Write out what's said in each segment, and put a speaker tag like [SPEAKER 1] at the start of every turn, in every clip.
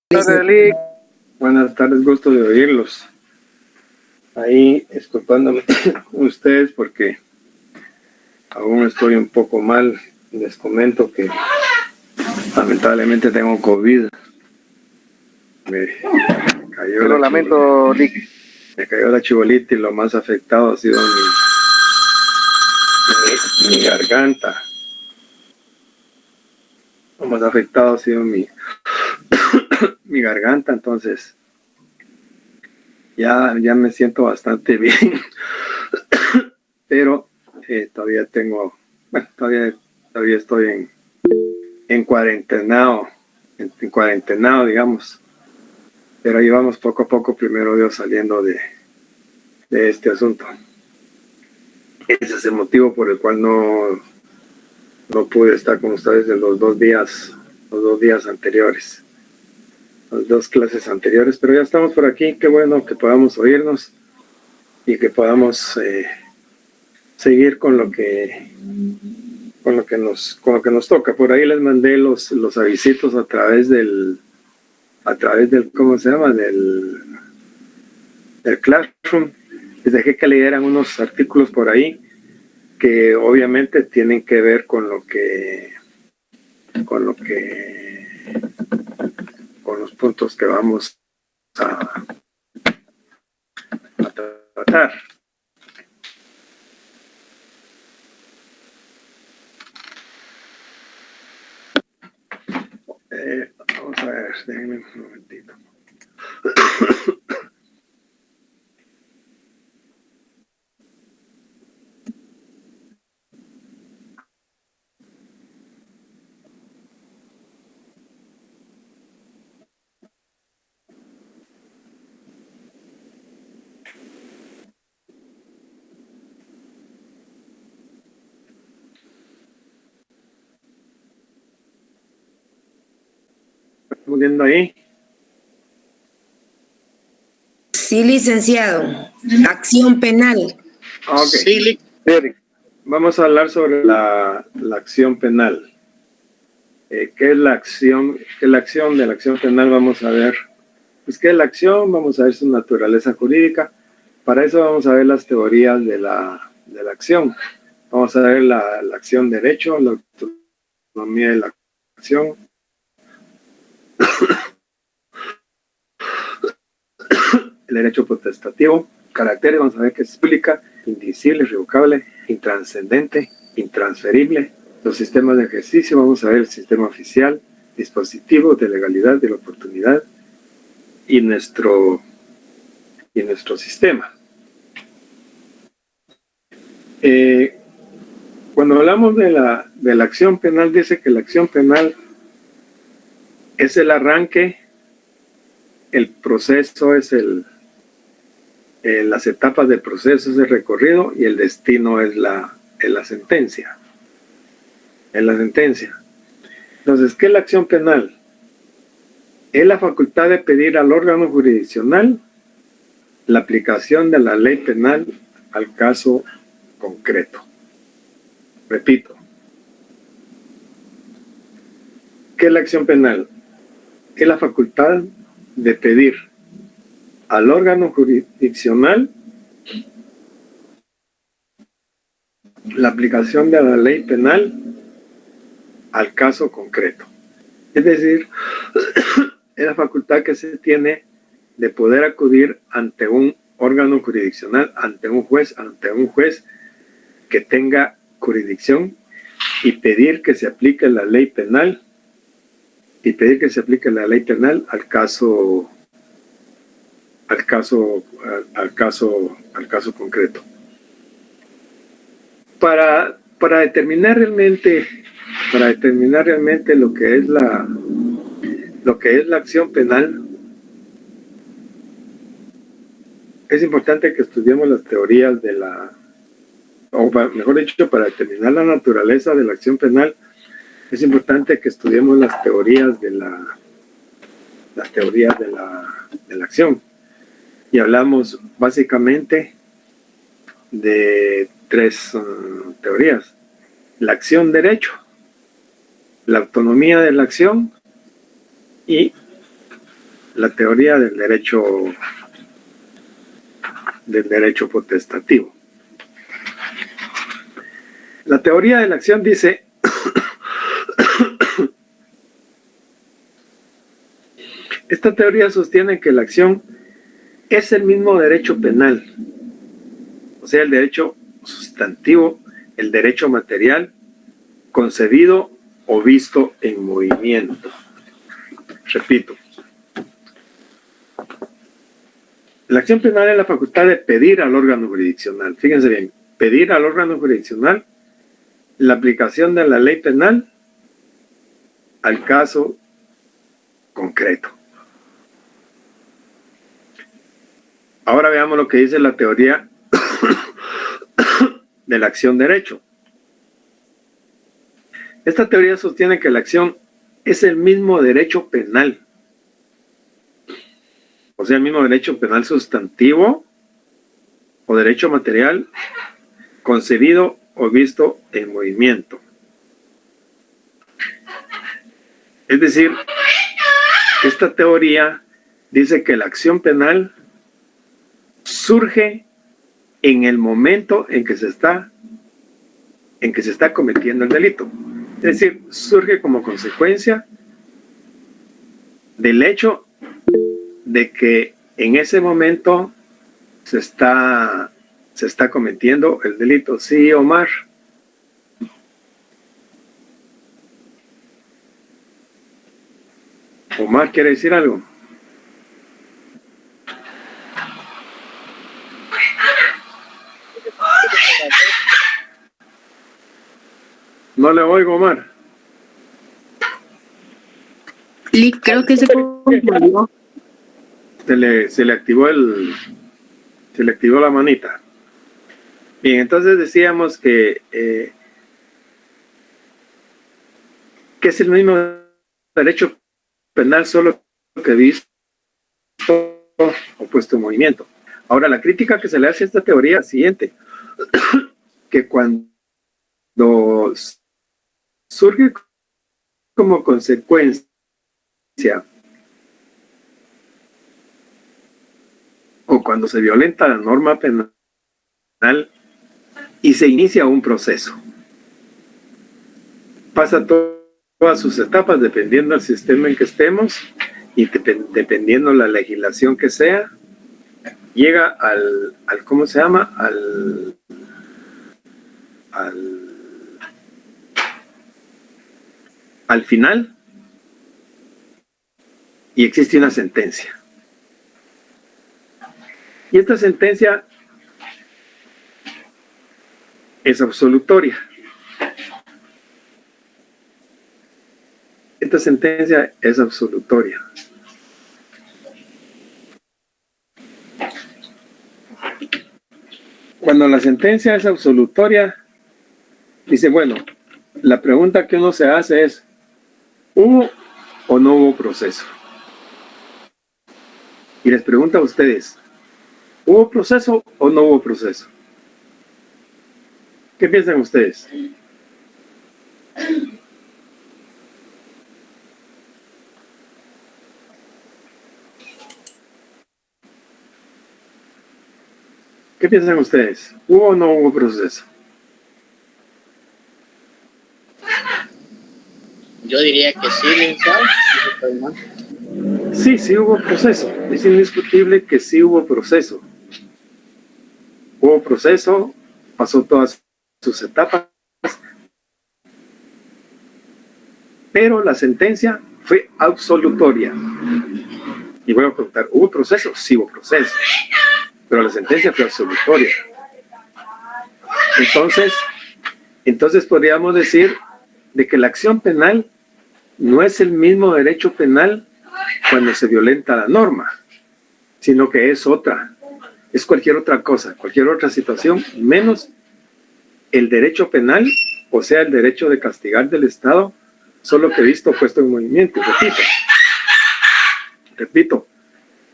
[SPEAKER 1] Buenas tardes, Lick. Buenas tardes, gusto de oírlos. Ahí, disculpándome ustedes porque aún estoy un poco mal. Les comento que lamentablemente tengo COVID. Me cayó
[SPEAKER 2] Lo lamento, Lick.
[SPEAKER 1] Me cayó la chibolita y lo más afectado ha sido mi garganta. Lo más afectado ha sido mi garganta, entonces ya me siento bastante bien, pero todavía estoy en cuarentenado, digamos, pero ahí vamos poco a poco, primero Dios, saliendo de este asunto. Ese es el motivo por el cual no pude estar con ustedes en los dos días anteriores, las dos clases anteriores, pero ya estamos por aquí. Qué bueno que podamos oírnos y que podamos seguir con lo que nos toca. Por ahí les mandé los avisitos a través del ¿cómo se llama? del Classroom. Les dejé que leyeran unos artículos por ahí que obviamente tienen que ver con los puntos que vamos a tratar. Vamos a ver, déjenme un momentito. ¿Estamos viendo ahí?
[SPEAKER 3] Sí, licenciado. Acción penal.
[SPEAKER 1] Okay. Sí, vamos a hablar sobre la acción penal. ¿Qué es la acción? ¿Qué es la acción de la acción penal? Vamos a ver. Pues, ¿qué es la acción? Vamos a ver su naturaleza jurídica. Para eso vamos a ver las teorías de la acción. Vamos a ver la acción derecho, la autonomía de la acción. El derecho potestativo, caracteres, vamos a ver qué explica: indivisible, irrevocable, intranscendente, intransferible. Los sistemas de ejercicio, vamos a ver el sistema oficial, dispositivo de legalidad, de la oportunidad y nuestro sistema. Cuando hablamos de la acción penal, dice que la acción penal es el arranque, el proceso es las etapas del proceso es el recorrido y el destino es la sentencia. Entonces, ¿qué es la acción penal? Es la facultad de pedir al órgano jurisdiccional la aplicación de la ley penal al caso concreto. Repito, ¿qué es la acción penal? Es la facultad de pedir al órgano jurisdiccional la aplicación de la ley penal al caso concreto. Es decir, es la facultad que se tiene de poder acudir ante un órgano jurisdiccional, ante un juez que tenga jurisdicción y pedir que se aplique la ley penal al caso concreto. Para determinar realmente lo que es la acción penal, es importante que estudiemos las teorías mejor dicho, para determinar la naturaleza de la acción penal, es importante que estudiemos las teorías de la acción. Y hablamos básicamente de tres teorías: la acción derecho, la autonomía de la acción y la teoría del derecho potestativo. La teoría de la acción dice esta teoría sostiene que la acción es el mismo derecho penal, o sea, el derecho sustantivo, el derecho material, concebido o visto en movimiento. Repito, la acción penal es la facultad de pedir al órgano jurisdiccional. Fíjense bien, pedir al órgano jurisdiccional la aplicación de la ley penal al caso concreto. Ahora veamos lo que dice la teoría de la acción derecho. Esta teoría sostiene que la acción es el mismo derecho penal, o sea, el mismo derecho penal sustantivo o derecho material concebido o visto en movimiento. Es decir, esta teoría dice que la acción penal surge en el momento en que se está cometiendo el delito. Es decir, surge como consecuencia del hecho de que en ese momento se está cometiendo el delito. Sí, Omar. Omar, ¿quiere decir algo? No le oigo, Omar.
[SPEAKER 3] Creo que se confundió.
[SPEAKER 1] Se le activó la manita. Bien, entonces decíamos que es el mismo derecho penal, solo que visto o puesto en movimiento. Ahora, la crítica que se le hace a esta teoría es la siguiente, que cuando surge como consecuencia o cuando se violenta la norma penal y se inicia un proceso, pasa todas sus etapas dependiendo del sistema en que estemos y dependiendo la legislación que sea, llega al ¿cómo se llama? Al final, y existe una sentencia. Y esta sentencia es absolutoria. Esta sentencia es absolutoria. Cuando la sentencia es absolutoria, dice, bueno, la pregunta que uno se hace es, ¿hubo o no hubo proceso? Y les pregunto a ustedes, ¿hubo proceso o no hubo proceso? ¿Qué piensan ustedes? ¿Qué piensan ustedes? ¿Hubo o no hubo proceso?
[SPEAKER 2] Yo diría que sí, licenciado.
[SPEAKER 1] Sí hubo proceso. Es indiscutible que sí hubo proceso. Hubo proceso, pasó todas sus etapas, pero la sentencia fue absolutoria. Y voy a preguntar, ¿hubo proceso? Sí hubo proceso, pero la sentencia fue absolutoria. Entonces podríamos decir de que la acción penal no es el mismo derecho penal cuando se violenta la norma, sino que es cualquier otra cosa, cualquier otra situación, menos el derecho penal, o sea, el derecho de castigar del Estado, solo que visto puesto en movimiento. Repito,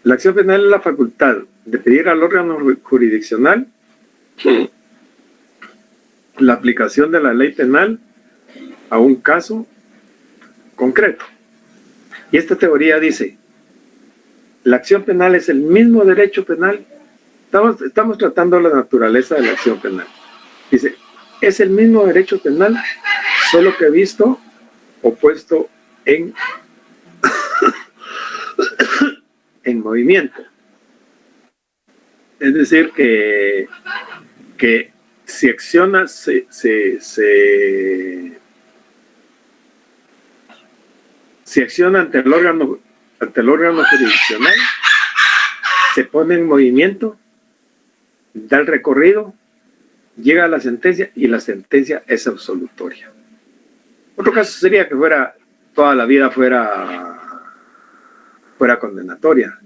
[SPEAKER 1] la acción penal es la facultad de pedir al órgano jurisdiccional la aplicación de la ley penal a un caso concreto. Y esta teoría dice la acción penal es el mismo derecho penal. Estamos tratando la naturaleza de la acción penal. Dice, es el mismo derecho penal, solo que visto o puesto en, en movimiento. Es decir, que si acciona, si acciona ante el órgano jurisdiccional, se pone en movimiento, da el recorrido, llega a la sentencia y la sentencia es absolutoria. Otro caso sería que toda la vida fuera condenatoria.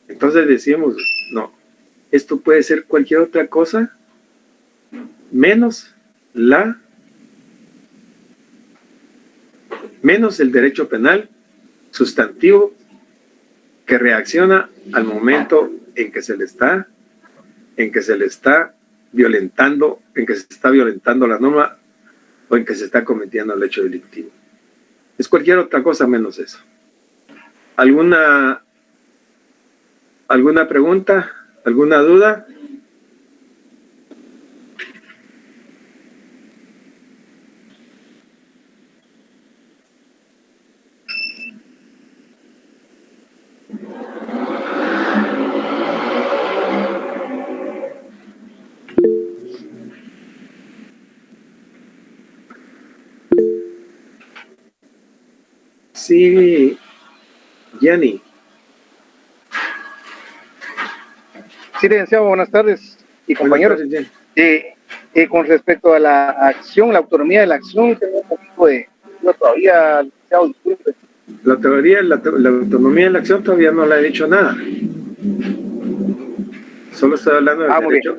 [SPEAKER 1] Entonces decimos, no, esto puede ser cualquier otra cosa menos el derecho penal sustantivo que reacciona al momento en que se está violentando la norma o en que se está cometiendo el hecho delictivo. Es cualquier otra cosa menos eso. ¿Alguna pregunta? ¿Alguna duda? Sí, Jenny.
[SPEAKER 4] Sí, licenciado, buenas tardes y compañeros.
[SPEAKER 1] Buenas tardes,
[SPEAKER 4] Con respecto a la acción, la autonomía de la acción, tengo un poquito de duda todavía, licenciado, disculpe.
[SPEAKER 1] La autonomía de la acción todavía no le he dicho nada. Solo estoy hablando del derecho.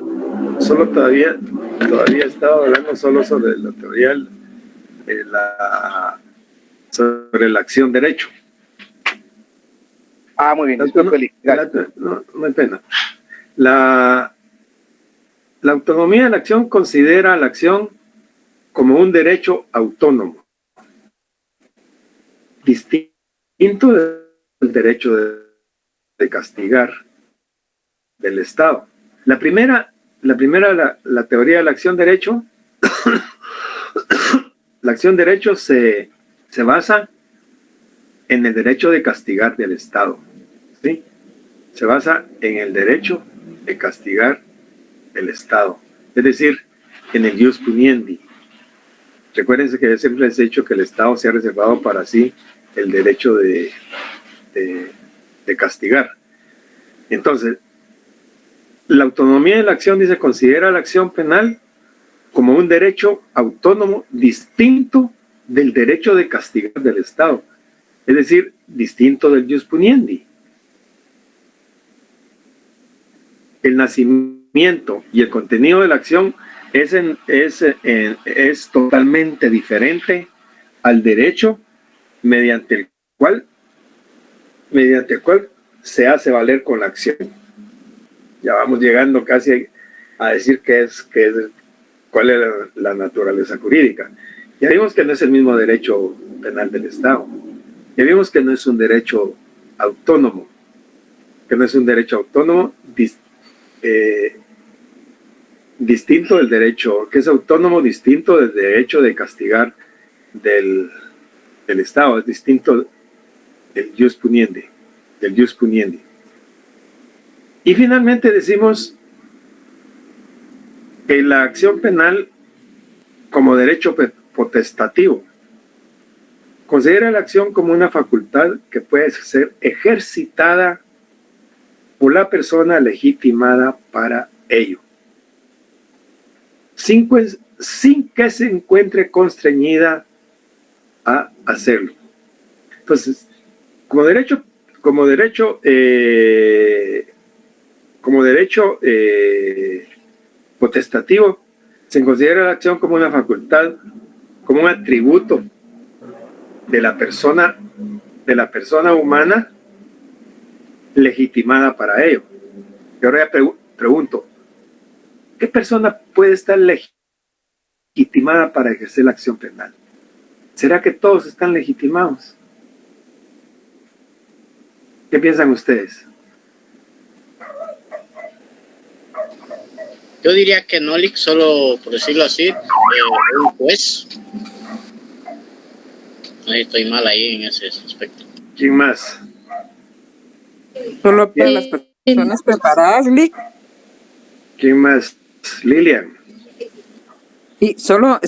[SPEAKER 1] Solo todavía he estado hablando solo sobre la teoría sobre la acción derecho.
[SPEAKER 4] Muy bien, disculpe.
[SPEAKER 1] No hay pena. La autonomía de la acción considera la acción como un derecho autónomo, distinto del derecho de castigar del Estado. La primera, la teoría de la acción derecho, la acción derecho se basa en el derecho de castigar del Estado, ¿sí? Se basa en el derecho de castigar el Estado, es decir, en el ius puniendi. Recuérdense que yo siempre les he dicho que el Estado se ha reservado para sí el derecho de castigar. Entonces, la autonomía de la acción dice, considera la acción penal como un derecho autónomo distinto del derecho de castigar del Estado, es decir, distinto del ius puniendi. El nacimiento y el contenido de la acción es totalmente diferente al derecho mediante el cual se hace valer con la acción. Ya vamos llegando casi a decir cuál es la naturaleza jurídica. Ya vimos que no es el mismo derecho penal del Estado. Ya vimos que no es un derecho autónomo, distinto del derecho, que es autónomo, distinto del derecho de castigar del Estado, es distinto del ius puniendi. Y finalmente decimos que la acción penal como derecho potestativo considera la acción como una facultad que puede ser ejercitada por la persona legitimada para ello, sin que se encuentre constreñida a hacerlo. Entonces, como derecho potestativo, se considera la acción como una facultad, como un atributo de la persona humana legitimada para ello. Y ahora ya pregunto, ¿qué persona puede estar legitimada para ejercer la acción penal? ¿Será que todos están legitimados? ¿Qué piensan ustedes?
[SPEAKER 2] Yo diría que no, Lick, solo por decirlo así, un juez. Ahí estoy mal ahí en ese aspecto.
[SPEAKER 1] ¿Quién más?
[SPEAKER 5] Solo para las personas preparadas, Lick.
[SPEAKER 1] ¿Quién más? Lilian.
[SPEAKER 5] Y solo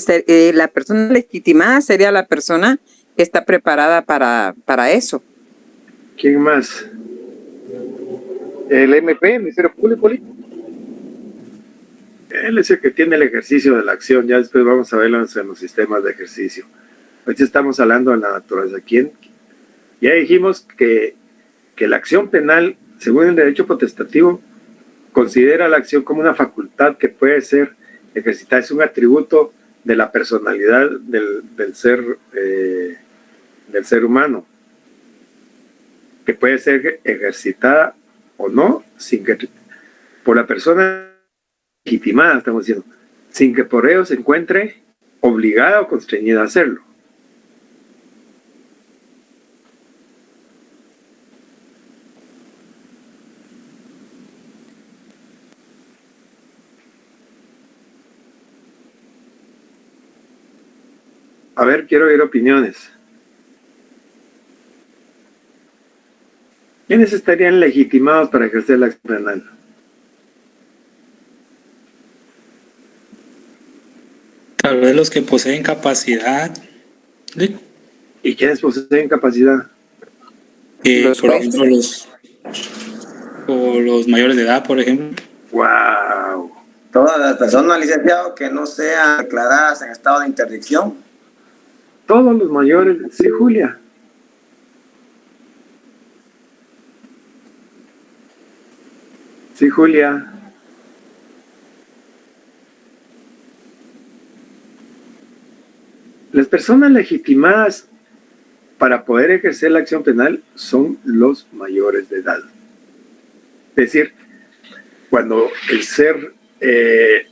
[SPEAKER 5] la persona legitimada sería la persona que está preparada para eso.
[SPEAKER 1] ¿Quién más?
[SPEAKER 4] El MP, el Ministerio Público.
[SPEAKER 1] Él es el que tiene el ejercicio de la acción. Ya después vamos a verlo en los sistemas de ejercicio. Ahorita estamos hablando de la naturaleza. ¿Quién? Ya dijimos que la acción penal, según el derecho potestativo, considera la acción como una facultad que puede ser ejercitada. Es un atributo de la personalidad del ser humano, que puede ser ejercitada o no, sin que por la persona legitimada, estamos diciendo, sin que por ello se encuentre obligada o constreñida a hacerlo. A ver, quiero oír opiniones. ¿Quiénes estarían legitimados para ejercer la acción penal?
[SPEAKER 6] Tal vez los que poseen capacidad. ¿Sí?
[SPEAKER 1] ¿Y quiénes poseen capacidad?
[SPEAKER 6] Por ejemplo, los mayores de edad, por ejemplo.
[SPEAKER 1] ¡Wow!
[SPEAKER 7] Todas las personas, licenciado, que no sean declaradas en estado de interdicción.
[SPEAKER 1] Todos los mayores. Sí, Julia. Sí, Julia. Las personas legitimadas para poder ejercer la acción penal son los mayores de edad. Es decir, cuando el ser,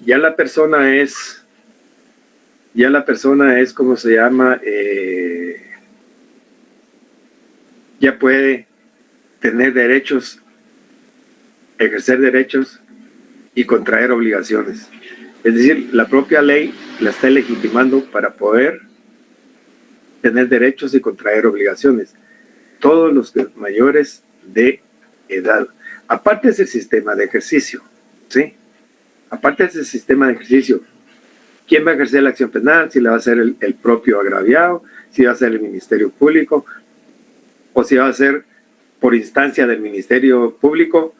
[SPEAKER 1] ya la persona es, ¿cómo se llama? Ya puede tener derechos, ejercer derechos y contraer obligaciones. Es decir, la propia ley la está legitimando para poder tener derechos y contraer obligaciones. Todos los mayores de edad. Aparte de ese sistema de ejercicio, ¿sí? Aparte de ese sistema de ejercicio, ¿quién va a ejercer la acción penal? Si la va a hacer el propio agraviado, si va a ser el Ministerio Público, o si va a ser por instancia del Ministerio Público,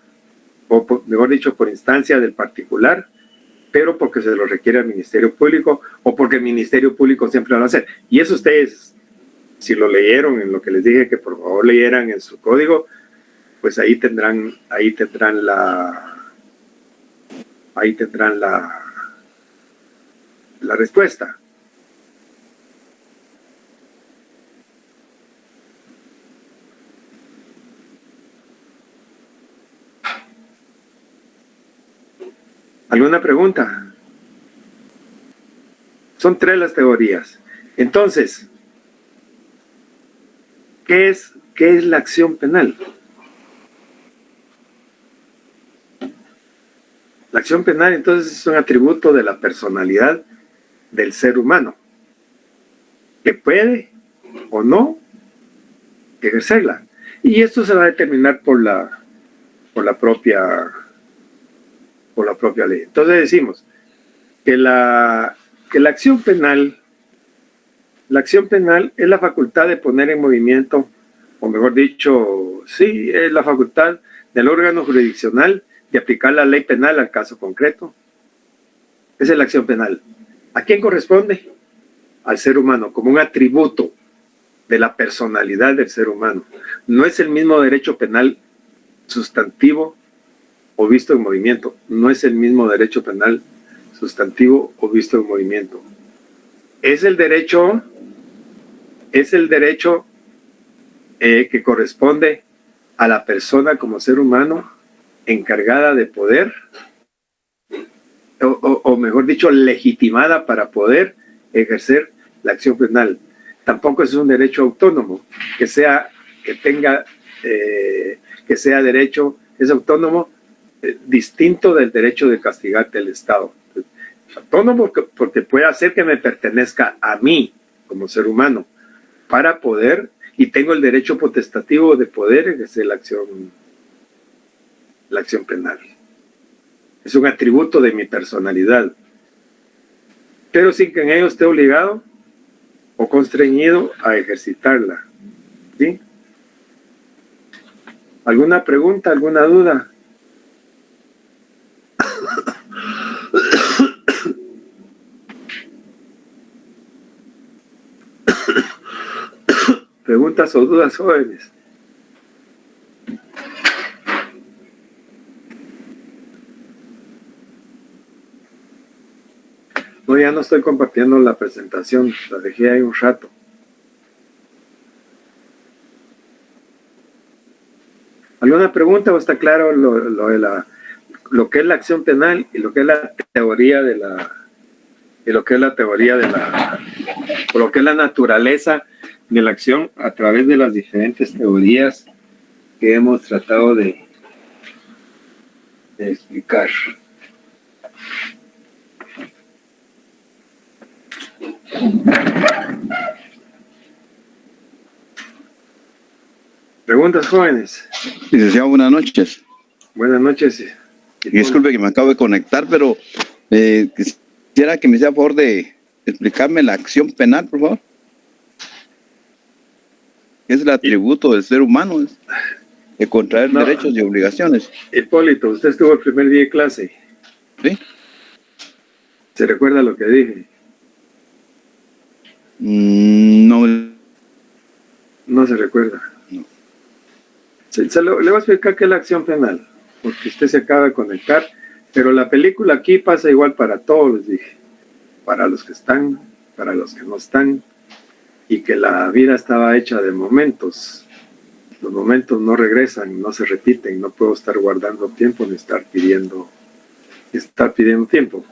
[SPEAKER 1] o mejor dicho, por instancia del particular, pero porque se lo requiere el Ministerio Público, o porque el Ministerio Público siempre lo va a hacer. Y eso ustedes, si lo leyeron en lo que les dije que por favor leyeran en su código, pues ahí tendrán la respuesta. ¿Alguna pregunta? Son 3 las teorías. Entonces, ¿qué es la acción penal? La acción penal entonces es un atributo de la personalidad del ser humano, que puede o no ejercerla. Y esto se va a determinar por la propia ley. Entonces decimos que la acción penal es la facultad de poner en movimiento, o mejor dicho, sí, es la facultad del órgano jurisdiccional de aplicar la ley penal al caso concreto. Esa es la acción penal. ¿A quién corresponde? Al ser humano, como un atributo de la personalidad del ser humano. No es el mismo derecho penal sustantivo o visto en movimiento. No es el mismo derecho penal sustantivo o visto en movimiento. Es el derecho que corresponde a la persona como ser humano encargada de poder, o mejor dicho, legitimada para poder ejercer la acción penal. Tampoco es un derecho autónomo que tenga que sea derecho, es autónomo, distinto del derecho de castigarte el Estado. Autónomo porque puede hacer que me pertenezca a mí como ser humano para poder, y tengo el derecho potestativo de poder ejercer la acción penal. Es un atributo de mi personalidad, pero sin que en ello esté obligado o constreñido a ejercitarla. ¿Sí? ¿Alguna pregunta, alguna duda? ¿Preguntas o dudas, jóvenes? No, ya no estoy compartiendo la presentación, la dejé ahí un rato. ¿Alguna pregunta o está claro lo que es la acción penal y lo que es la teoría de lo que es la naturaleza de la acción a través de las diferentes teorías que hemos tratado de explicar? ¿Preguntas, jóvenes?
[SPEAKER 8] Licenciado, buenas noches.
[SPEAKER 1] Buenas noches.
[SPEAKER 8] Disculpe que me acabo de conectar, pero quisiera que me hiciera favor de explicarme la acción penal, por favor. Es el atributo del ser humano, de contraer derechos y obligaciones.
[SPEAKER 1] Hipólito, usted estuvo el primer día de clase.
[SPEAKER 8] ¿Sí?
[SPEAKER 1] ¿Se recuerda lo que dije?
[SPEAKER 8] No.
[SPEAKER 1] No se recuerda.
[SPEAKER 8] No.
[SPEAKER 1] Le voy a explicar qué es la acción penal, porque usted se acaba de conectar, pero la película aquí pasa igual para todos, les dije. Para los que están, para los que no están, y que la vida estaba hecha de momentos. Los momentos no regresan, no se repiten, no puedo estar guardando tiempo ni estar pidiendo tiempo.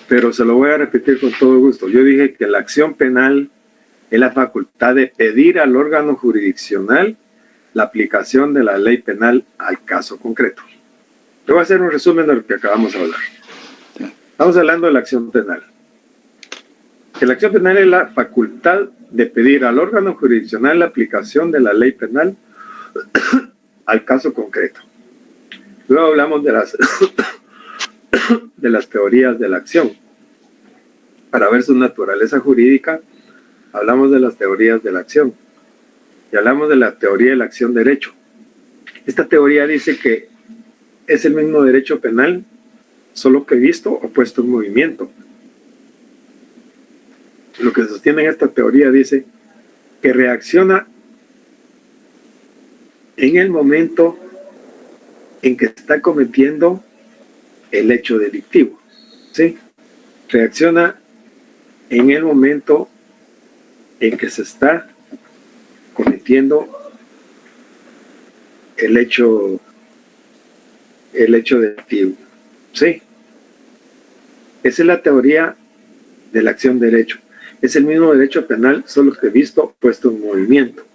[SPEAKER 1] Pero se lo voy a repetir con todo gusto. Yo dije que la acción penal es la facultad de pedir al órgano jurisdiccional la aplicación de la ley penal al caso concreto. Le voy a hacer un resumen de lo que acabamos de hablar. Estamos hablando de la acción penal. Que la acción penal es la facultad de pedir al órgano jurisdiccional la aplicación de la ley penal al caso concreto. Luego hablamos de las teorías de la acción. Para ver su naturaleza jurídica, hablamos de las teorías de la acción. Y hablamos de la teoría de la acción derecho. Esta teoría dice que es el mismo derecho penal, solo que visto o puesto en movimiento. Lo que sostiene esta teoría dice que reacciona en el momento en que está cometiendo el hecho delictivo. ¿Sí? Reacciona en el momento en que se está cometiendo el hecho delictivo. ¿Sí? Esa es la teoría de la acción derecho. Es el mismo derecho penal, solo que visto, puesto en movimiento.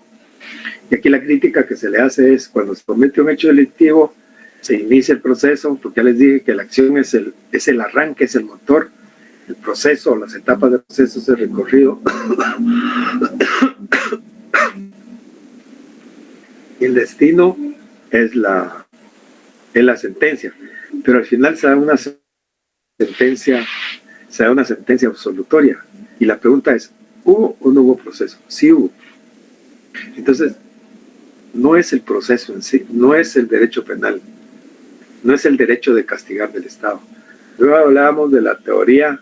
[SPEAKER 1] Y aquí la crítica que se le hace es cuando se comete un hecho delictivo, se inicia el proceso, porque ya les dije que la acción es el arranque, es el motor, el proceso, las etapas del proceso es el recorrido. Y el destino es la sentencia. Pero al final se da una sentencia absolutoria. Y la pregunta es, ¿hubo o no hubo proceso? Sí hubo. Entonces, no es el proceso en sí, no es el derecho penal, no es el derecho de castigar del Estado. Luego hablábamos de la teoría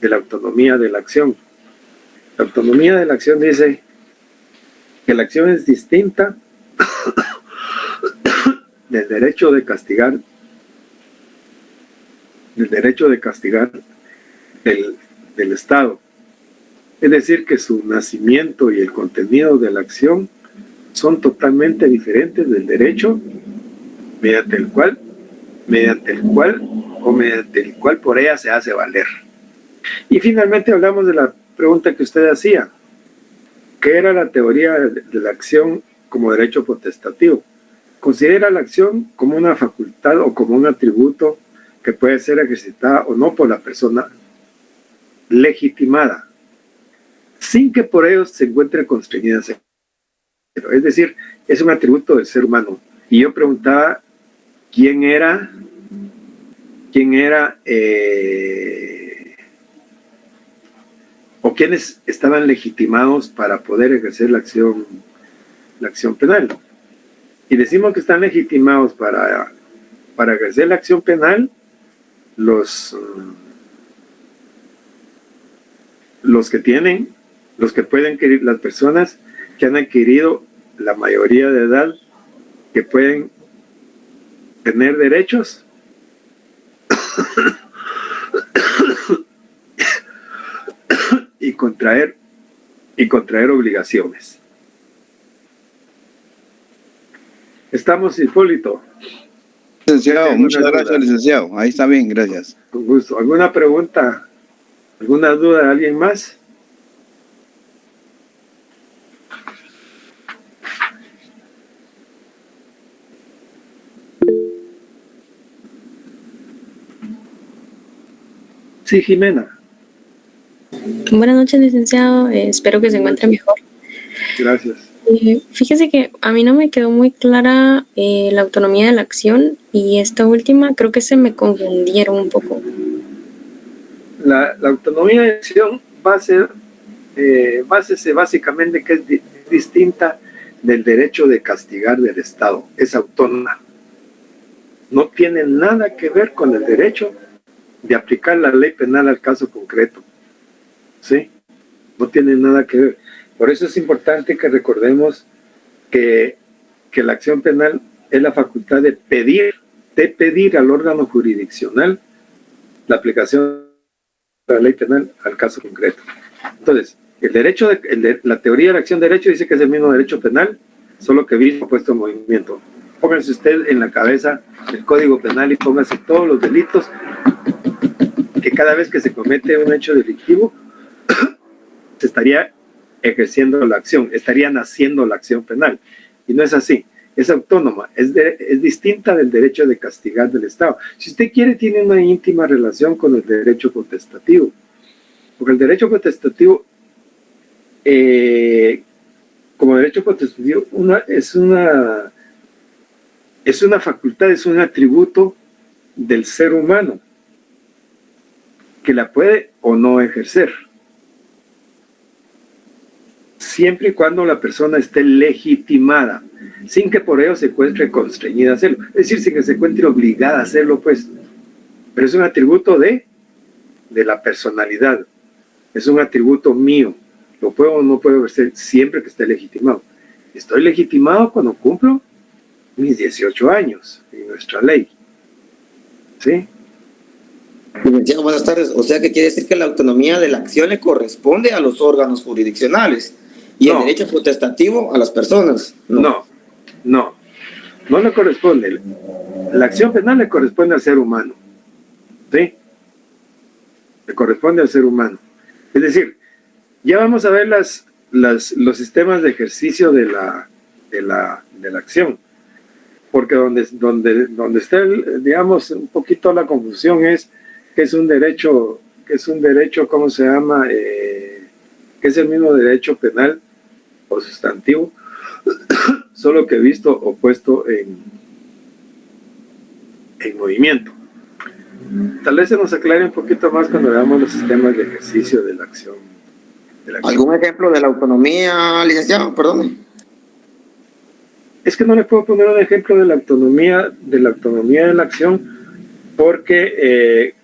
[SPEAKER 1] de la autonomía de la acción. La autonomía de la acción dice que la acción es distinta del derecho de castigar del Estado. Es decir, que su nacimiento y el contenido de la acción son totalmente diferentes del derecho mediante el cual por ella se hace valer. Y finalmente hablamos de la pregunta que usted hacía, ¿qué era la teoría de la acción como derecho potestativo? considera la acción como una facultad o como un atributo que puede ser ejercitada o no por la persona legitimada, sin que por ello se encuentre constreñida. Es decir, es un atributo del ser humano. Y yo preguntaba quién era o quiénes estaban legitimados para poder ejercer la acción penal. Y decimos que están legitimados para ejercer la acción penal los que pueden adquirir, las personas que han adquirido la mayoría de edad, que pueden tener derechos y contraer obligaciones. Estamos, Hipólito.
[SPEAKER 8] Licenciado, muchas gracias, licenciado. Ahí está bien, gracias.
[SPEAKER 1] Con gusto. ¿Alguna pregunta? ¿Alguna duda de alguien más? Sí, Jimena.
[SPEAKER 3] Buenas noches, licenciado. Espero que se encuentre mejor.
[SPEAKER 1] Gracias.
[SPEAKER 3] Fíjese que a mí no me quedó muy clara la autonomía de la acción y esta última creo que se me confundieron un poco.
[SPEAKER 1] La autonomía de acción básese básicamente que es distinta del derecho de castigar del Estado. Es autónoma. No tiene nada que ver con el derecho de aplicar la ley penal al caso concreto. ¿Sí? No tiene nada que ver. Por eso es importante que recordemos que la acción penal es la facultad de pedir al órgano jurisdiccional la aplicación de la ley penal al caso concreto. Entonces, la teoría de la acción de derecho dice que es el mismo derecho penal, solo que visto puesto en movimiento. Pónganse usted en la cabeza el Código Penal y pónganse todos los delitos que cada vez que se comete un hecho delictivo se estaría ejerciendo la acción, estaría naciendo la acción penal. Y no es así, es autónoma, es distinta del derecho de castigar del Estado. Si usted quiere, tiene una íntima relación con el derecho potestativo, porque el derecho potestativo, como derecho potestativo, es una facultad, es un atributo del ser humano que la puede o no ejercer, siempre y cuando la persona esté legitimada, sin que por ello se encuentre constreñida a hacerlo, es decir, sin que se encuentre obligada a hacerlo, pues. Pero es un atributo de la personalidad, es un atributo mío, lo puedo o no puedo ejercer siempre que esté legitimado. Estoy legitimado cuando cumplo mis 18 años en nuestra ley. ¿Sí?
[SPEAKER 7] Licenciado, buenas tardes. O sea que quiere decir que la autonomía de la acción le corresponde a los órganos jurisdiccionales y el derecho potestativo a las personas.
[SPEAKER 1] No le corresponde. La acción penal le corresponde al ser humano. ¿Sí? Le corresponde al ser humano. Es decir, ya vamos a ver los sistemas de ejercicio de la acción. Porque donde está, digamos, un poquito la confusión es que es un derecho, ¿cómo se llama? Que es el mismo derecho penal o sustantivo, solo que visto o puesto en movimiento. Tal vez se nos aclare un poquito más cuando veamos los sistemas de ejercicio de la acción.
[SPEAKER 7] ¿Algún ejemplo de la autonomía, licenciado? Perdón.
[SPEAKER 1] Es que no le puedo poner un ejemplo de la autonomía de la acción porque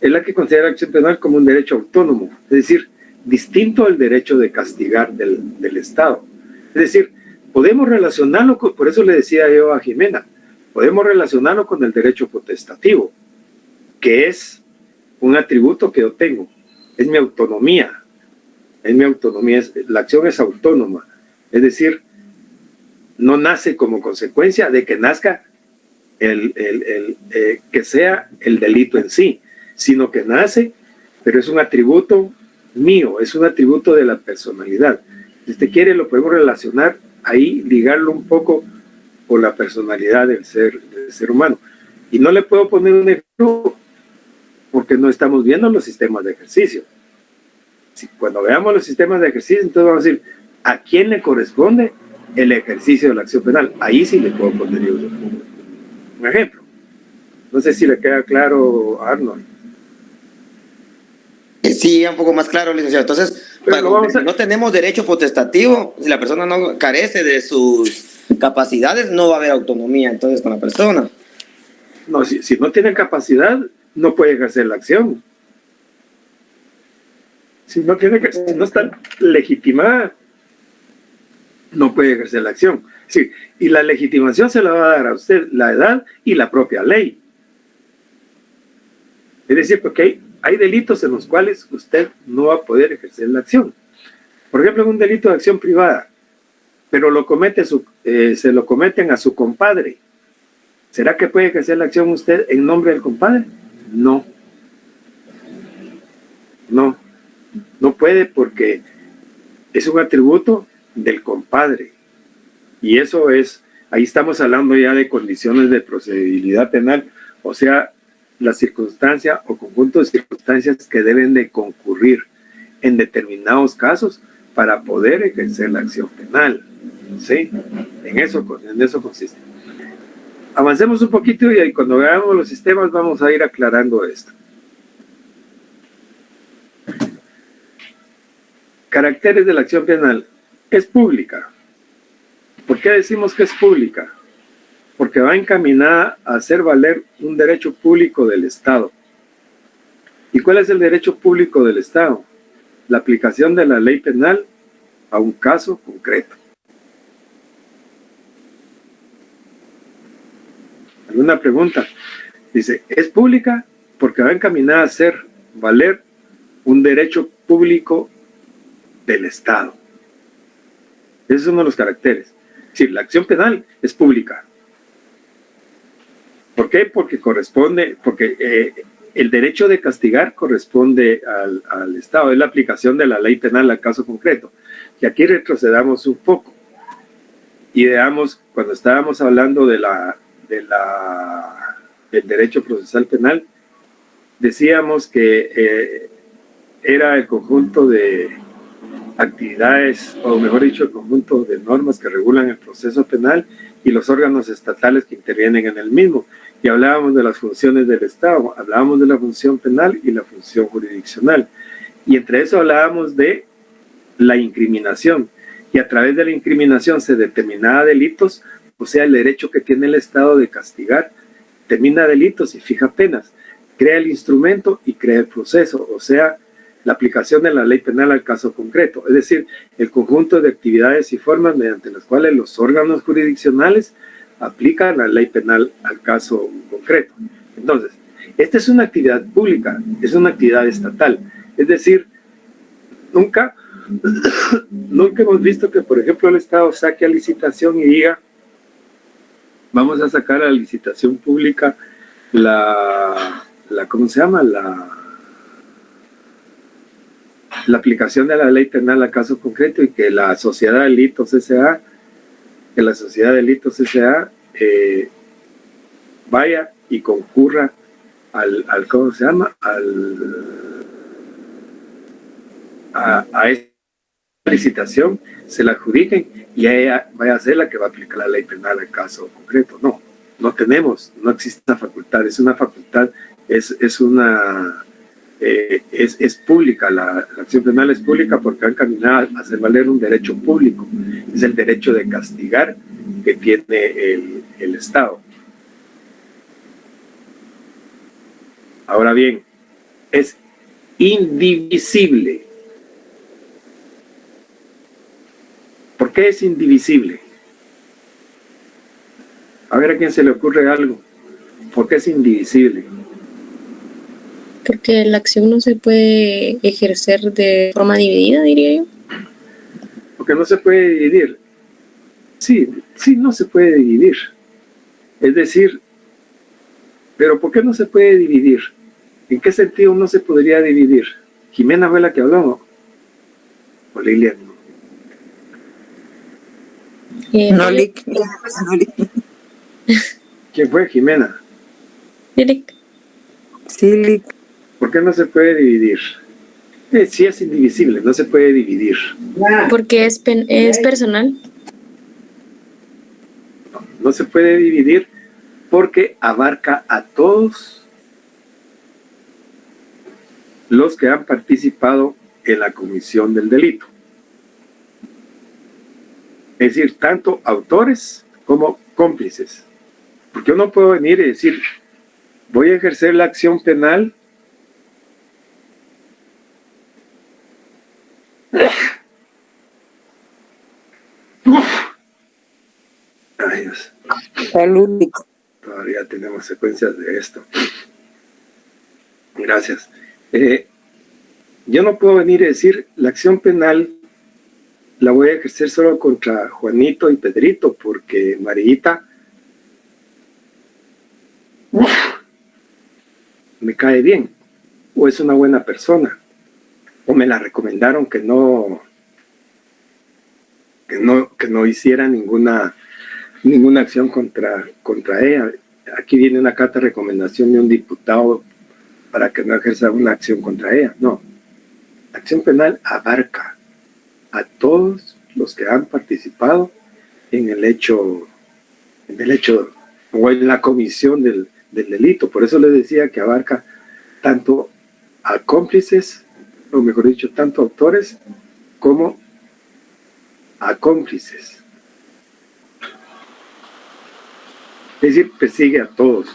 [SPEAKER 1] es la que considera la acción penal como un derecho autónomo, es decir, distinto al derecho de castigar del Estado. Es decir, podemos relacionarlo, por eso le decía yo a Jimena, podemos relacionarlo con el derecho potestativo, que es un atributo que yo tengo, es mi autonomía, la acción es autónoma, es decir, no nace como consecuencia de que nazca que sea el delito en sí, sino que nace, pero es un atributo mío, es un atributo de la personalidad. Si usted quiere, lo podemos relacionar ahí, ligarlo un poco o la personalidad del ser humano. Y no le puedo poner un ejemplo porque no estamos viendo los sistemas de ejercicio. Cuando veamos los sistemas de ejercicio, entonces vamos a decir, ¿a quién le corresponde el ejercicio de la acción penal? Ahí sí le puedo poner yo un ejemplo. No sé si le queda claro a Arnold.
[SPEAKER 7] Sí, un poco más claro, licenciado. Entonces, no tenemos derecho potestativo, si la persona no carece de sus capacidades, no va a haber autonomía entonces con la persona.
[SPEAKER 1] No, si no tiene capacidad, no puede ejercer la acción. Si no está legitimada, no puede ejercer la acción. Sí, y la legitimación se la va a dar a usted la edad y la propia ley. Es decir, porque hay delitos en los cuales usted no va a poder ejercer la acción. Por ejemplo, un delito de acción privada, pero se lo cometen a su compadre. ¿Será que puede ejercer la acción usted en nombre del compadre? No. No puede, porque es un atributo del compadre. Y eso ahí estamos hablando ya de condiciones de procedibilidad penal, o sea, la circunstancia o conjunto de circunstancias que deben de concurrir en determinados casos para poder ejercer la acción penal. ¿Sí? En eso consiste. Avancemos un poquito y cuando veamos los sistemas vamos a ir aclarando esto. Caracteres de la acción penal. Es pública. ¿Por qué decimos que es pública? Porque va encaminada a hacer valer un derecho público del Estado. ¿Y cuál es el derecho público del Estado? La aplicación de la ley penal a un caso concreto. ¿Alguna pregunta? Dice, es pública porque va encaminada a hacer valer un derecho público del Estado. Ese es uno de los caracteres. Es decir, la acción penal es pública. ¿Por qué? Porque el derecho de castigar corresponde al Estado. Es la aplicación de la ley penal al caso concreto. Y aquí retrocedamos un poco y veamos, cuando estábamos hablando del derecho procesal penal, decíamos que era el conjunto de actividades, o mejor dicho, el conjunto de normas que regulan el proceso penal y los órganos estatales que intervienen en el mismo. Y hablábamos de las funciones del Estado, hablábamos de la función penal y la función jurisdiccional. Y entre eso hablábamos de la incriminación. Y a través de la incriminación se determinaba delitos, o sea, el derecho que tiene el Estado de castigar, determina delitos y fija penas, crea el instrumento y crea el proceso, o sea, la aplicación de la ley penal al caso concreto, es decir, el conjunto de actividades y formas mediante las cuales los órganos jurisdiccionales aplican la ley penal al caso concreto. Entonces, esta es una actividad pública, es una actividad estatal, es decir, nunca hemos visto que, por ejemplo, el Estado saque a licitación y diga, vamos a sacar a licitación pública ¿cómo se llama? La aplicación de la ley penal al caso concreto, y que la Sociedad de Delitos S.A. Vaya y concurra ¿cómo se llama? A esta licitación, se la adjudiquen y ella vaya a ser la que va a aplicar la ley penal al caso concreto. No existe esa facultad, es una facultad, es pública, la acción penal es pública porque va encaminada a hacer valer un derecho público, es el derecho de castigar que tiene el Estado. Ahora bien, es indivisible. ¿Por qué es indivisible? A ver a quién se le ocurre algo. ¿Por qué es indivisible?
[SPEAKER 3] Porque la acción no se puede ejercer de forma dividida, diría yo.
[SPEAKER 1] Porque no se puede dividir. Sí, no se puede dividir. Es decir, ¿pero por qué no se puede dividir? ¿En qué sentido no se podría dividir? Jimena fue la que habló, o Lilian.
[SPEAKER 5] No, Lick.
[SPEAKER 1] ¿Quién fue? Jimena.
[SPEAKER 3] Eric,
[SPEAKER 5] Sí,
[SPEAKER 1] ¿Por qué no se puede dividir? Sí es indivisible, no se puede dividir.
[SPEAKER 3] porque es personal.
[SPEAKER 1] No se puede dividir porque abarca a todos los que han participado en la comisión del delito. Es decir, tanto autores como cómplices. Porque yo no puedo venir y decir, voy a ejercer la acción penal Ay, Dios.
[SPEAKER 5] salud.
[SPEAKER 1] Todavía tenemos secuencias de esto. Gracias. Yo no puedo venir y decir, la acción penal la voy a ejercer solo contra Juanito y Pedrito, porque Marita me cae bien, o es una buena persona, o me la recomendaron que no hiciera ninguna acción contra ella. Aquí viene una carta de recomendación de un diputado para que no ejerza una acción contra ella. No, la acción penal abarca a todos los que han participado en el hecho o en la comisión del delito. Por eso les decía que abarca tanto a cómplices, o mejor dicho, tanto autores como a cómplices. Es decir, persigue a todos,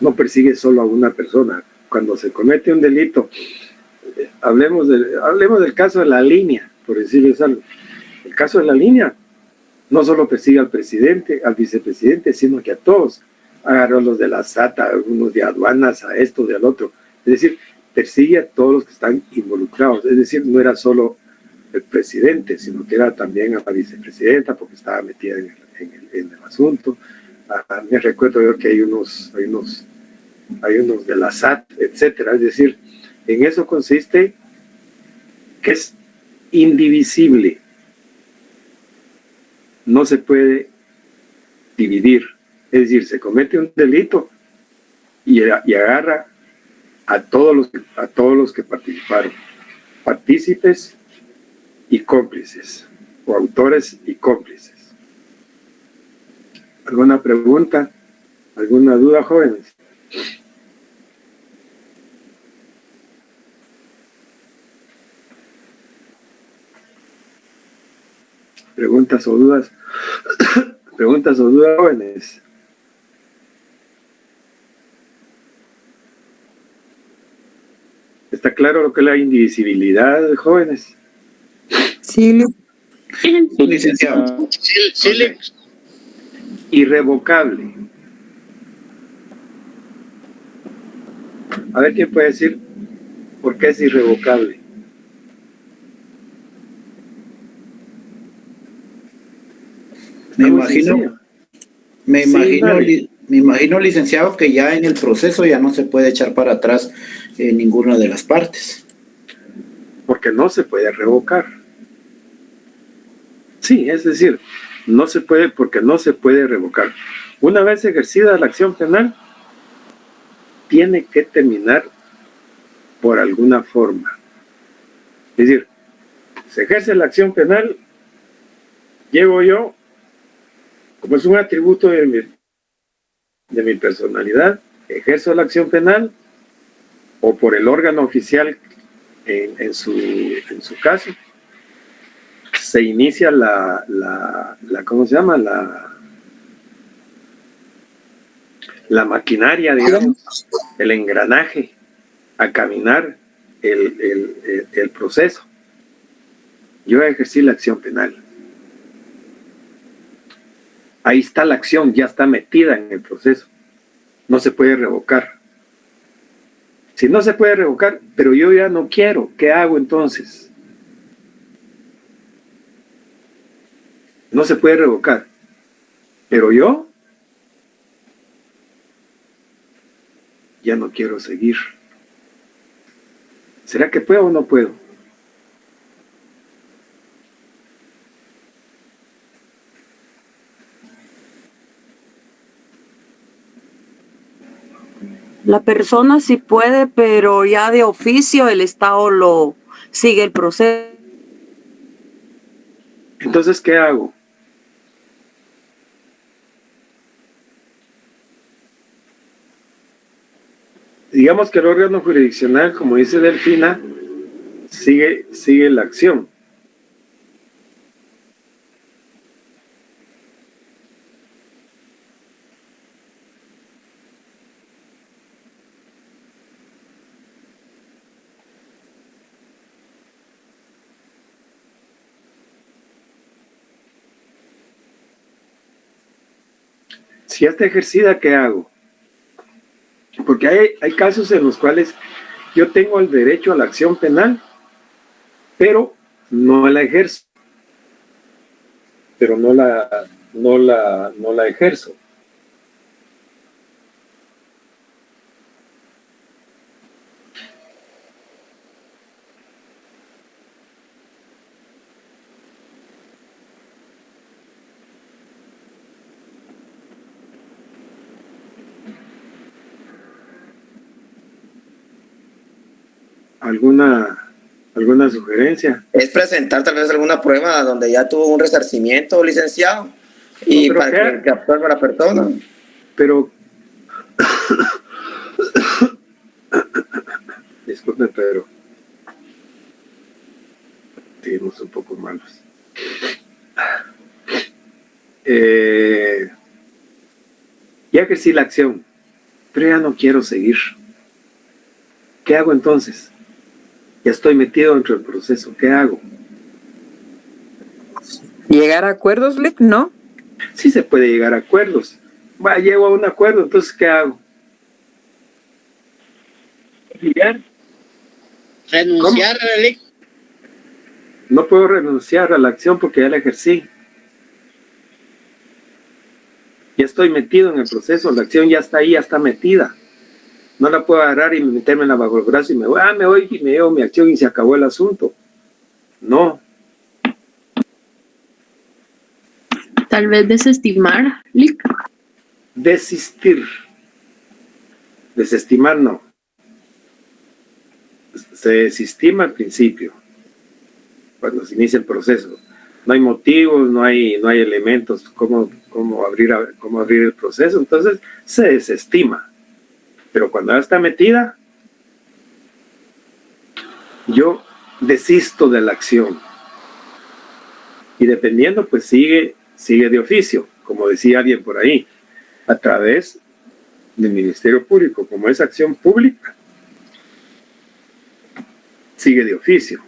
[SPEAKER 1] no persigue solo a una persona. Cuando se comete un delito, hablemos del caso de la línea, por decirles algo. El caso de la línea no solo persigue al presidente, al vicepresidente, sino que a todos. Agarró a los de la SAT, a algunos de aduanas, a esto, de al otro. Es decir, persigue a todos los que están involucrados. Es decir, no era solo el presidente, sino que era también a la vicepresidenta, porque estaba metida en el asunto. Me recuerdo yo que hay unos de la SAT, etcétera. Es decir, en eso consiste que es indivisible. No se puede dividir. Es decir, se comete un delito y agarra a todos los que participaron, partícipes y cómplices, o autores y cómplices. ¿Alguna pregunta? ¿Alguna duda, jóvenes? ¿Preguntas o dudas? ¿Preguntas o dudas, jóvenes? ¿Está claro lo que es la indivisibilidad, jóvenes?
[SPEAKER 5] Sí,
[SPEAKER 7] licenciado.
[SPEAKER 2] Sí,
[SPEAKER 1] Irrevocable. A ver quién puede decir por qué es irrevocable.
[SPEAKER 9] Me imagino, licenciado, que ya en el proceso ya no se puede echar para atrás ninguna de las partes.
[SPEAKER 1] Porque no se puede revocar. Sí, es decir, no se puede porque no se puede revocar. Una vez ejercida la acción penal, tiene que terminar por alguna forma. Es decir, se ejerce la acción penal, llego yo, como es un atributo de mi personalidad, ejerzo la acción penal, o por el órgano oficial en su caso, se inicia ¿cómo se llama? La maquinaria, digamos, el engranaje a caminar el proceso. Yo ejercí la acción penal. Ahí está la acción, ya está metida en el proceso. No se puede revocar. Si no se puede revocar, pero yo ya no quiero, ¿qué hago entonces? No se puede revocar. Pero yo ya no quiero seguir. ¿Será que puedo o no puedo?
[SPEAKER 10] La persona sí puede, pero ya de oficio el Estado lo sigue el proceso.
[SPEAKER 1] Entonces, ¿qué hago? Digamos que el órgano jurisdiccional, como dice Delfina, sigue la acción. Si ya está ejercida, ¿qué hago? Porque hay casos en los cuales yo tengo el derecho a la acción penal, pero no la ejerzo. Pero no la ejerzo. ¿Alguna sugerencia?
[SPEAKER 7] Es presentar tal vez alguna prueba donde ya tuvo un resarcimiento, licenciado, y
[SPEAKER 1] No,
[SPEAKER 7] para que absorba la persona.
[SPEAKER 1] Pero disculpe, pero estuvimos un poco malos. Ya ejercí la acción, pero ya no quiero seguir. ¿Qué hago entonces? Ya estoy metido dentro del proceso. ¿Qué hago?
[SPEAKER 5] ¿Llegar a acuerdos, Lick? ¿No?
[SPEAKER 1] Sí se puede llegar a acuerdos. Llego a un acuerdo, entonces ¿qué hago?
[SPEAKER 2] Renunciar, Lick.
[SPEAKER 1] No puedo renunciar a la acción porque ya la ejercí. Ya estoy metido en el proceso, la acción ya está ahí, ya está metida. No la puedo agarrar y metérmela bajo el brazo y me voy y me llevo mi acción y se acabó el asunto. No.
[SPEAKER 11] Tal vez desestimar, Lick.
[SPEAKER 1] Desistir. Desestimar no. Se desestima al principio, cuando se inicia el proceso. No hay motivos, no hay elementos cómo abrir el proceso, entonces se desestima. Pero cuando ya está metida, yo desisto de la acción. Y dependiendo, pues sigue de oficio, como decía alguien por ahí, a través del Ministerio Público. Como es acción pública, sigue de oficio.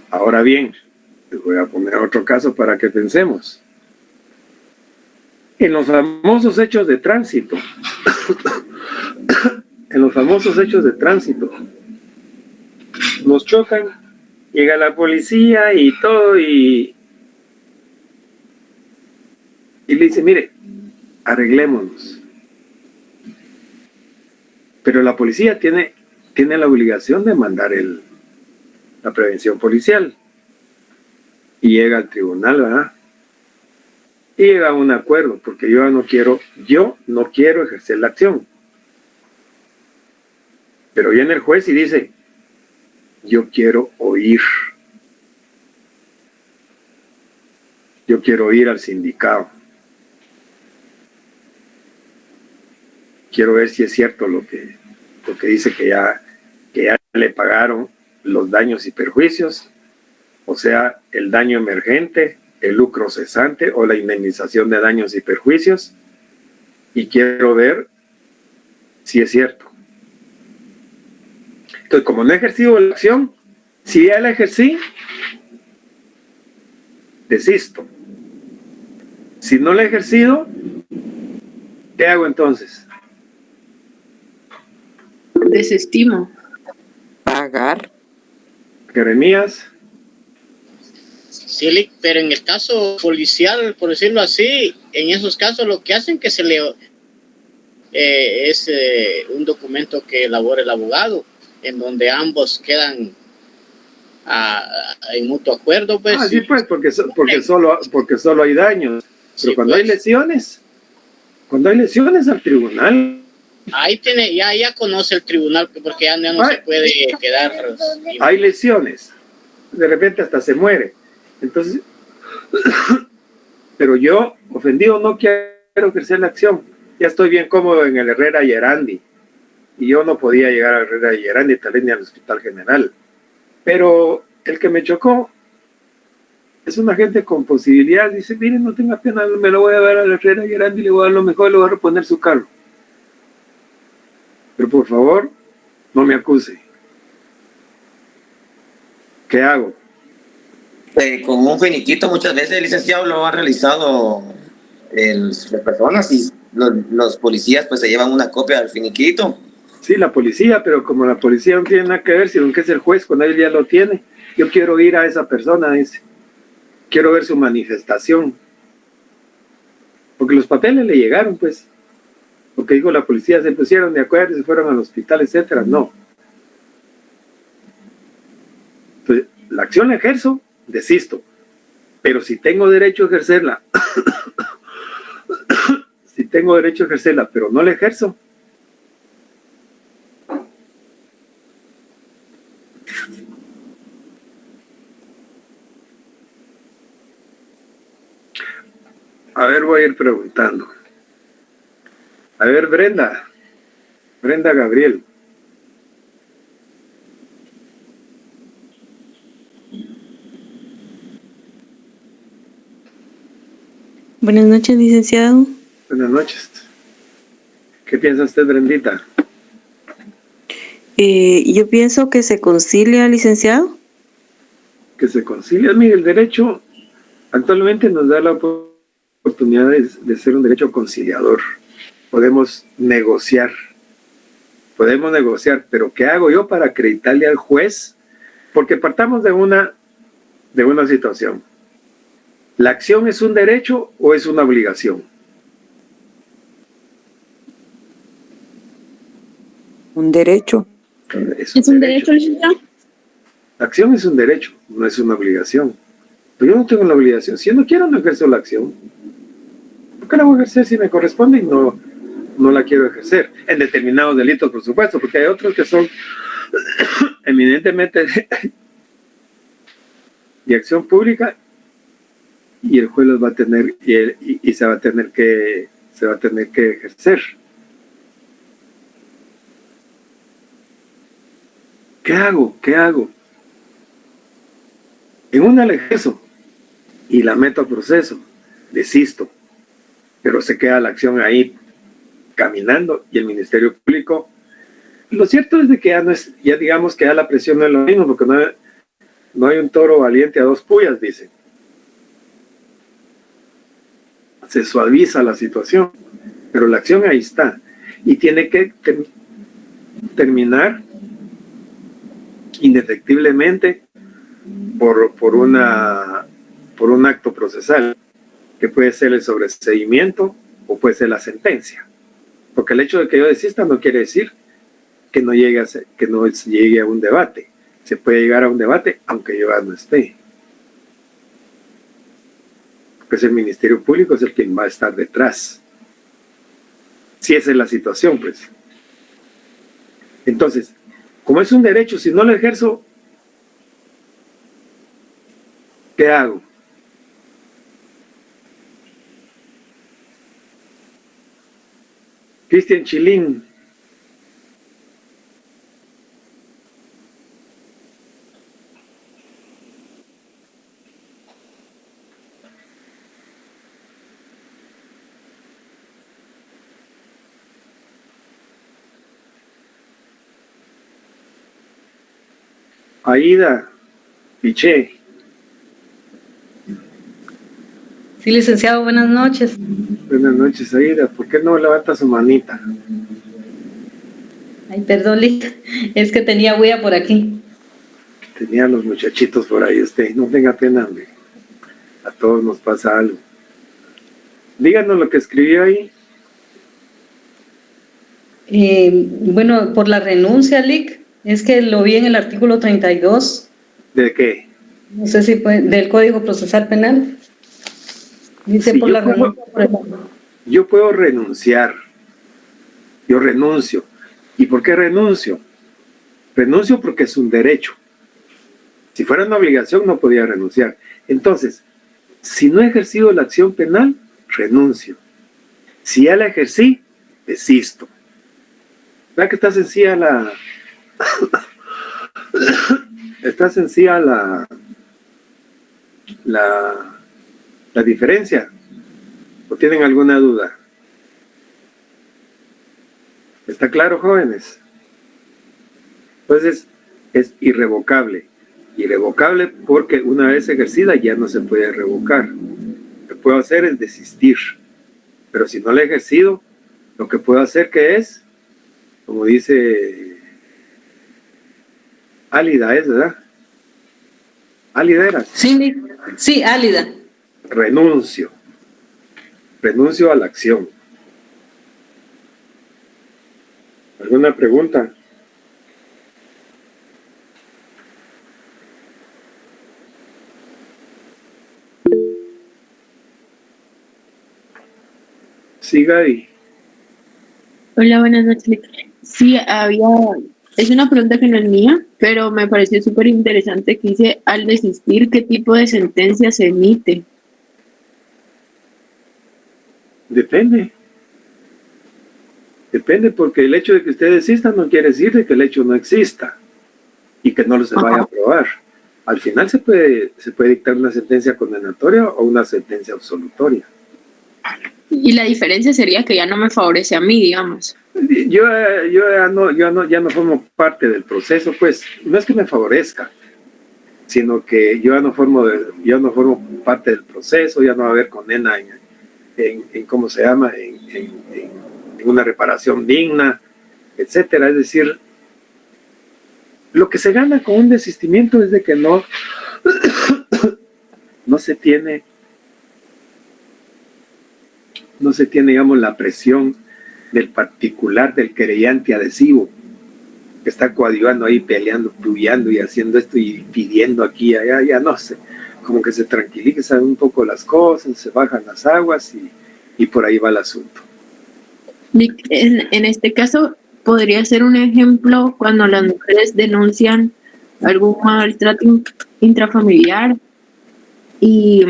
[SPEAKER 1] Ahora bien, les voy a poner otro caso para que pensemos. En los famosos hechos de tránsito, nos chocan, llega la policía y todo, y le dice, mire, arreglémonos. Pero la policía tiene la obligación de mandar la prevención policial. Y llega al tribunal, ¿verdad? Y llega a un acuerdo, porque yo no quiero ejercer la acción. Pero viene el juez y dice, yo quiero oír. Yo quiero ir al sindicado. Quiero ver si es cierto lo que dice que ya le pagaron los daños y perjuicios, o sea, el daño emergente, el lucro cesante o la indemnización de daños y perjuicios, y quiero ver si es cierto. Entonces, como no he ejercido la acción, si ya la ejercí, desisto. Si no la he ejercido, ¿qué hago entonces?
[SPEAKER 11] Desestimo.
[SPEAKER 5] Pagar.
[SPEAKER 1] Jeremías.
[SPEAKER 2] Sí, Lick, pero en el caso policial, por decirlo así, en esos casos lo que hacen que se le es un documento que elabora el abogado, en donde ambos quedan en mutuo acuerdo, pues.
[SPEAKER 1] Sí, pues, porque solo hay daños. Pero
[SPEAKER 2] Sí,
[SPEAKER 1] cuando
[SPEAKER 2] pues.
[SPEAKER 1] hay lesiones al tribunal.
[SPEAKER 2] Ahí tiene, ya conoce el tribunal, porque ya no se puede quedar.
[SPEAKER 1] Hay lesiones. De repente hasta se muere. Entonces, pero yo, ofendido, no quiero ejercer la acción. Ya estoy bien cómodo en el Herrera y Erandi. Y yo no podía llegar al Herrera y Erandi, tal vez ni al Hospital General. Pero el que me chocó es una gente con posibilidad. Dice, miren, no tenga pena, me lo voy a dar al Herrera y Erandi, le voy a dar lo mejor, le voy a reponer su carro. Pero por favor, no me acuse. ¿Qué hago?
[SPEAKER 7] Con un finiquito muchas veces, licenciado, lo han realizado las personas y los policías pues se llevan una copia del finiquito.
[SPEAKER 1] Sí, la policía, pero como la policía no tiene nada que ver, sino que es el juez, cuando él ya lo tiene, yo quiero ir a esa persona, dice. Quiero ver su manifestación. Porque los papeles le llegaron, pues. Porque dijo la policía, se pusieron de acuerdo, se fueron al hospital, etcétera. No. Entonces, la acción la ejerzo, desisto. Pero si tengo derecho a ejercerla, pero no la ejerzo, a ver, voy a ir preguntando. A ver, Brenda Gabriel.
[SPEAKER 12] Buenas noches, licenciado.
[SPEAKER 1] Buenas noches. ¿Qué piensa usted, Brendita?
[SPEAKER 12] Yo pienso que se concilia, licenciado.
[SPEAKER 1] Que se concilia. Mire, el derecho actualmente nos da la oportunidad de ser un derecho conciliador. Podemos negociar, pero ¿qué hago yo para acreditarle al juez? Porque partamos de una situación. ¿La acción es un derecho o es una obligación?
[SPEAKER 5] Un derecho.
[SPEAKER 11] ¿Es un derecho, licenciado?
[SPEAKER 1] La acción es un derecho, no es una obligación. Pero yo no tengo la obligación. Si yo no quiero, no ejerzo la acción. ¿Por qué la voy a ejercer si me corresponde y no la quiero ejercer? En determinados delitos, por supuesto, porque hay otros que son eminentemente de acción pública y el juez los va a tener y se va a tener que ejercer. ¿Qué hago? En una la ejerzo y la meto a proceso, desisto, pero se queda la acción ahí caminando y el Ministerio Público. Lo cierto es de que ya digamos que ya la presión no es lo mismo, porque no hay un toro valiente a dos puyas, dicen. Se suaviza la situación, pero la acción ahí está y tiene que terminar indefectiblemente por un acto procesal, que puede ser el sobreseimiento o puede ser la sentencia, porque el hecho de que yo desista no quiere decir que no llegue a un debate. Se puede llegar a un debate aunque yo no esté, pues el Ministerio Público es el quien va a estar detrás, si esa es la situación, pues. Entonces, como es un derecho, si no lo ejerzo, ¿qué hago? Cristian Chilín. Aida Piché.
[SPEAKER 13] Sí, licenciado, buenas noches.
[SPEAKER 1] Buenas noches, Aida. ¿Por qué no levanta su manita?
[SPEAKER 13] Ay, perdón, es que tenía huella por aquí.
[SPEAKER 1] Tenía los muchachitos por ahí, no tenga pena, hombre. A todos nos pasa algo. Díganos lo que escribió ahí.
[SPEAKER 13] Bueno, por la renuncia, Lic, es que lo vi en el artículo 32
[SPEAKER 1] ¿De qué?
[SPEAKER 13] No sé si puede, del Código Procesal Penal. Dice
[SPEAKER 1] Sí,
[SPEAKER 13] por la renuncia, por ejemplo.
[SPEAKER 1] Yo puedo renunciar. Yo renuncio. ¿Y por qué renuncio? Renuncio porque es un derecho. Si fuera una obligación no podía renunciar. Entonces, si no he ejercido la acción penal, renuncio. Si ya la ejercí, desisto. ¿Verdad que está sencilla la... está sencilla la diferencia? ¿O tienen alguna duda? ¿Está claro, jóvenes? Entonces, es irrevocable. Irrevocable porque una vez ejercida ya no se puede revocar. Lo que puedo hacer es desistir. Pero si no la he ejercido, lo que puedo hacer que es, como dice Álida, ¿es verdad? Álida era.
[SPEAKER 13] Sí, Álida.
[SPEAKER 1] Renuncio. Renuncio a la acción. ¿Alguna pregunta? Sí, Gaby.
[SPEAKER 11] Hola, buenas noches. Sí, es una pregunta que no es mía, pero me pareció súper interesante que dice, al desistir, ¿qué tipo de sentencia se emite?
[SPEAKER 1] Depende. Depende porque el hecho de que usted desista no quiere decir de que el hecho no exista y que no se vaya a aprobar. Al final se puede dictar una sentencia condenatoria o una sentencia absolutoria.
[SPEAKER 11] Y la diferencia sería que ya no me favorece a mí, digamos.
[SPEAKER 1] Yo ya no formo parte del proceso, pues no es que me favorezca, sino que yo ya no formo parte del proceso, ya no va a haber condena en ¿cómo se llama? En una reparación digna, etcétera. Es decir, lo que se gana con un desistimiento es de que no se tiene, digamos, la presión del particular, del querellante adhesivo, que está coadyuvando ahí, peleando, puyando y haciendo esto y pidiendo aquí y allá, ya no sé, como que se tranquilizan un poco las cosas, se bajan las aguas y por ahí va el asunto.
[SPEAKER 11] En este caso, podría ser un ejemplo cuando las mujeres denuncian algún maltrato intrafamiliar y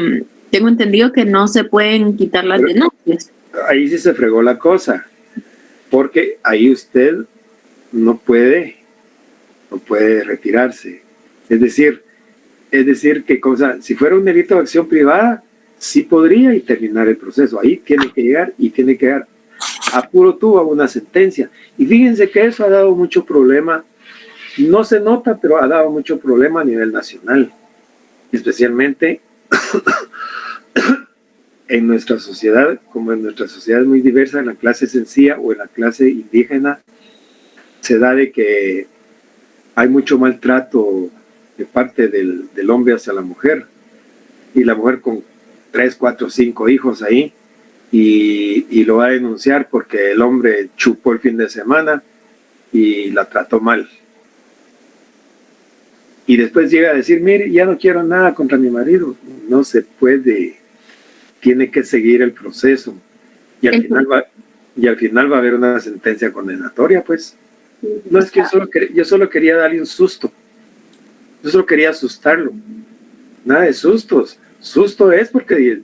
[SPEAKER 11] tengo entendido que no se pueden quitar las denuncias.
[SPEAKER 1] Ahí sí se fregó la cosa, porque ahí usted no puede retirarse. Es decir que si fuera un delito de acción privada, sí podría y terminar el proceso. Ahí tiene que llegar a puro tubo a una sentencia. Y fíjense que eso ha dado mucho problema, no se nota, pero ha dado mucho problema a nivel nacional, especialmente en nuestra sociedad, como en nuestra sociedad es muy diversa, en la clase sencilla o en la clase indígena, se da de que hay mucho maltrato de parte del hombre hacia la mujer, y la mujer con 3, 4, 5 hijos ahí, y lo va a denunciar porque el hombre chupó el fin de semana y la trató mal. Y después llega a decir, mire, ya no quiero nada contra mi marido. No se puede, tiene que seguir el proceso. Y al final va a haber una sentencia condenatoria, pues. No es que yo solo quería darle un susto. Yo solo quería asustarlo. Nada de sustos. Susto es porque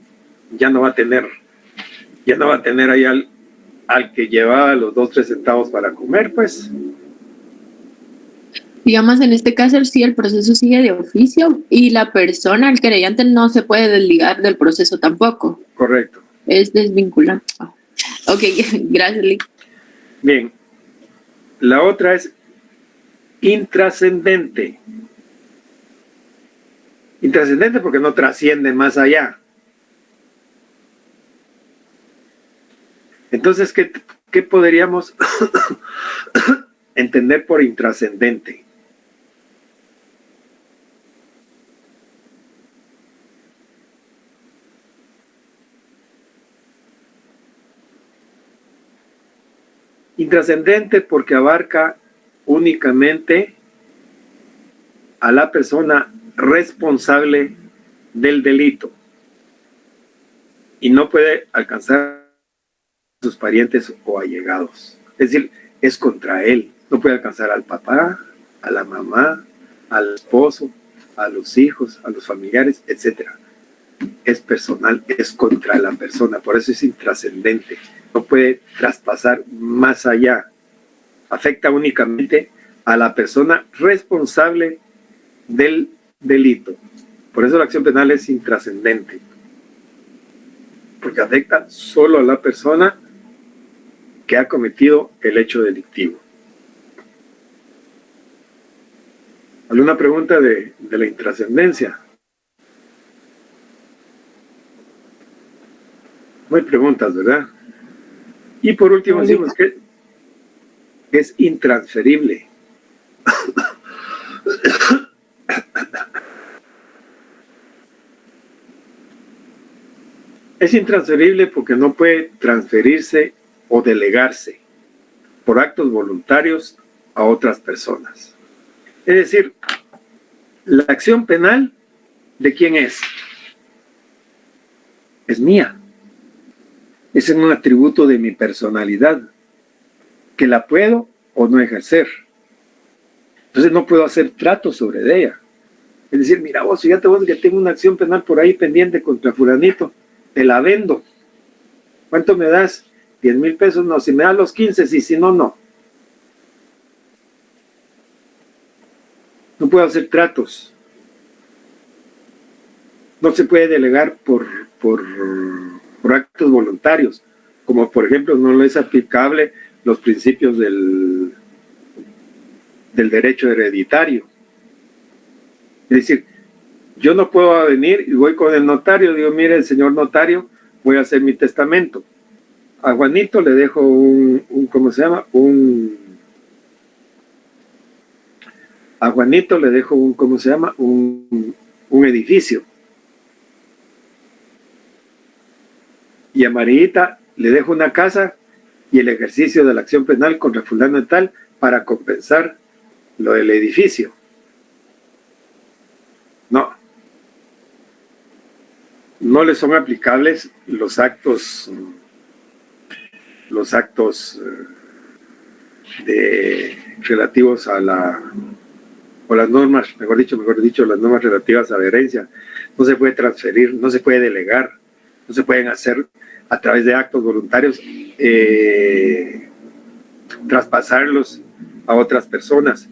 [SPEAKER 1] ya no va a tener ahí al que llevaba los 2, 3 centavos para comer, pues.
[SPEAKER 11] Digamos, en este caso, sí, el proceso sigue de oficio y la persona, el querellante, no se puede desligar del proceso tampoco.
[SPEAKER 1] Correcto.
[SPEAKER 11] Es desvincular. Ok, gracias, Lick.
[SPEAKER 1] Bien. La otra es intrascendente. Intrascendente porque no trasciende más allá. Entonces, ¿qué podríamos entender por intrascendente? Intrascendente porque abarca únicamente a la persona responsable del delito y no puede alcanzar a sus parientes o allegados. Es decir, es contra él. No puede alcanzar al papá, a la mamá, al esposo, a los hijos, a los familiares, etc. Es personal, es contra la persona. Por eso es intrascendente. No puede traspasar más allá. Afecta únicamente a la persona responsable del delito. Por eso la acción penal es intrascendente, porque afecta solo a la persona que ha cometido el hecho delictivo. ¿Alguna pregunta de la intrascendencia? No hay preguntas, ¿verdad? Y por último decimos que es intransferible. Es intransferible porque no puede transferirse o delegarse por actos voluntarios a otras personas. Es decir, la acción penal, ¿de quién es? Es mía. Es un atributo de mi personalidad, que la puedo o no ejercer. Entonces no puedo hacer trato sobre ella. Es decir, mira vos, fíjate vos que tengo una acción penal por ahí pendiente contra fulanito, te la vendo. ¿Cuánto me das? 10,000 pesos. No, si me das los 15, sí, si no, no. No puedo hacer tratos. No se puede delegar por actos voluntarios, como por ejemplo no le es aplicable los principios del derecho hereditario. Es decir, yo no puedo venir y voy con el notario, digo, mire, el señor notario, voy a hacer mi testamento. A Juanito le dejo ¿cómo se llama? A Juanito le dejo ¿cómo se llama? Un edificio. Y a Marita le dejo una casa y el ejercicio de la acción penal contra fulano y tal para compensar lo del edificio. No le son aplicables los actos relativos a o las normas, mejor dicho, las normas relativas a la herencia. No se puede transferir, no se puede delegar, no se pueden hacer a través de actos voluntarios, traspasarlos a otras personas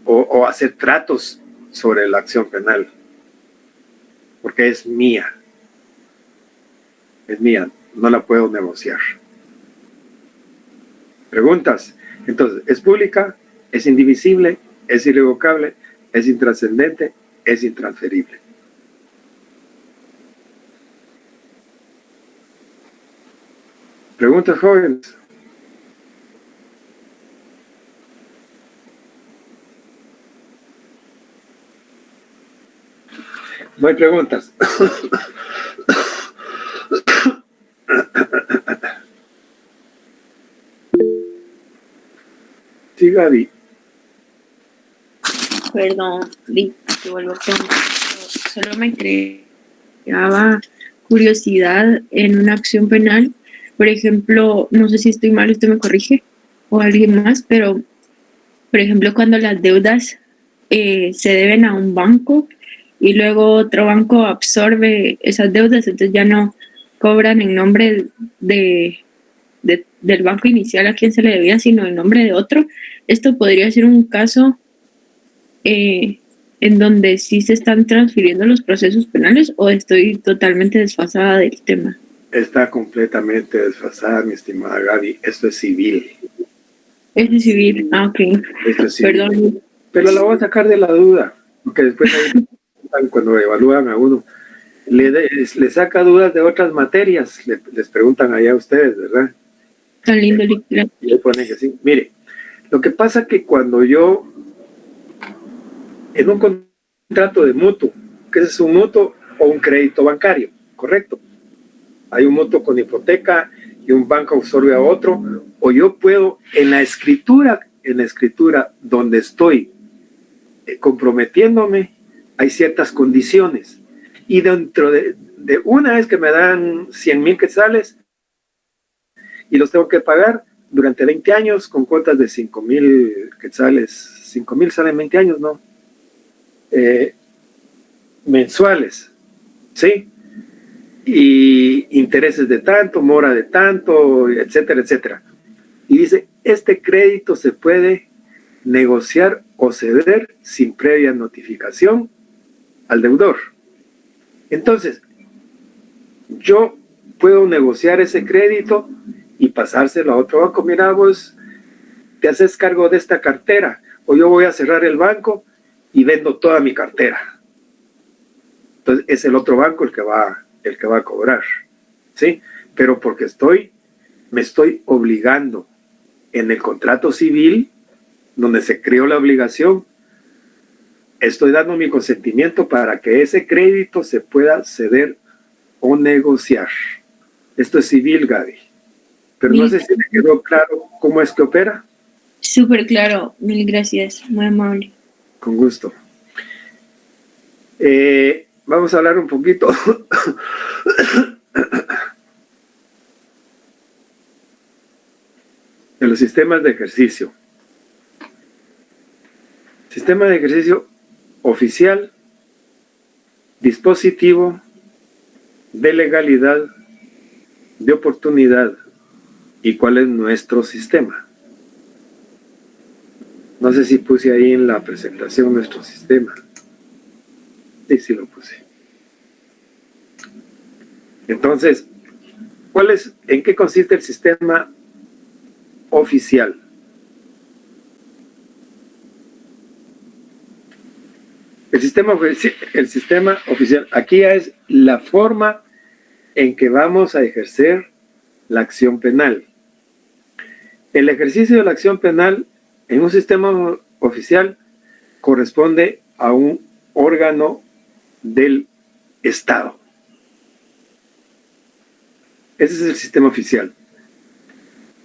[SPEAKER 1] o hacer tratos sobre la acción penal, porque es mía, no la puedo negociar. ¿Preguntas? Entonces, es pública, es indivisible, es irrevocable, es intrascendente, es intransferible. ¿Preguntas, jóvenes? No hay preguntas. Sí, Gaby.
[SPEAKER 11] Perdón, te vuelvo a preguntar. Solo me creaba curiosidad en una acción penal. Por ejemplo, no sé si estoy mal, usted me corrige, o alguien más, pero, por ejemplo, cuando las deudas se deben a un banco y luego otro banco absorbe esas deudas, entonces ya no cobran en nombre del banco inicial a quien se le debía, sino en nombre de otro. Esto podría ser un caso en donde sí se están transfiriendo los procesos penales, o estoy totalmente desfasada del tema.
[SPEAKER 1] Está completamente desfasada, mi estimada Gaby. Esto es civil.
[SPEAKER 11] Es civil, ok.
[SPEAKER 1] Esto es civil.
[SPEAKER 11] Perdón.
[SPEAKER 1] Pero la voy a sacar de la duda, porque después cuando evalúan a uno, le saca dudas de otras materias, les preguntan allá a ustedes, ¿verdad?
[SPEAKER 11] Tan lindo.
[SPEAKER 1] Y le ponen que sí. Mire, lo que pasa que cuando yo, en un contrato de mutuo, que es un mutuo o un crédito bancario, ¿correcto? Hay un mutuo con hipoteca y un banco absorbe a otro, o yo puedo en la escritura donde estoy comprometiéndome, hay ciertas condiciones. Y dentro de una vez que me dan 100,000 quetzales y los tengo que pagar durante 20 años con cuotas de 5,000 quetzales, 5,000 salen 20 años, ¿no? Mensuales, ¿sí? Y intereses de tanto, mora de tanto, etcétera, etcétera. Y dice, este crédito se puede negociar o ceder sin previa notificación al deudor. Entonces, yo puedo negociar ese crédito y pasárselo a otro banco. Mira, vos te haces cargo de esta cartera, o yo voy a cerrar el banco y vendo toda mi cartera. Entonces, es el otro banco el que va a cobrar, ¿sí? Pero porque me estoy obligando en el contrato civil, donde se creó la obligación, estoy dando mi consentimiento para que ese crédito se pueda ceder o negociar. Esto es civil, Gaby. Pero no sé si me quedó claro cómo es que opera.
[SPEAKER 11] Súper claro, mil gracias, muy amable.
[SPEAKER 1] Con gusto. Vamos a hablar un poquito de los sistemas de ejercicio. Sistema de ejercicio oficial, dispositivo, de legalidad, de oportunidad. ¿Y cuál es nuestro sistema? No sé si puse ahí en la presentación nuestro sistema. Sí lo puse. Entonces, ¿en qué consiste el sistema oficial? El sistema oficial, aquí es la forma en que vamos a ejercer la acción penal. El ejercicio de la acción penal en un sistema oficial corresponde a un órgano del Estado. Ese es el sistema oficial.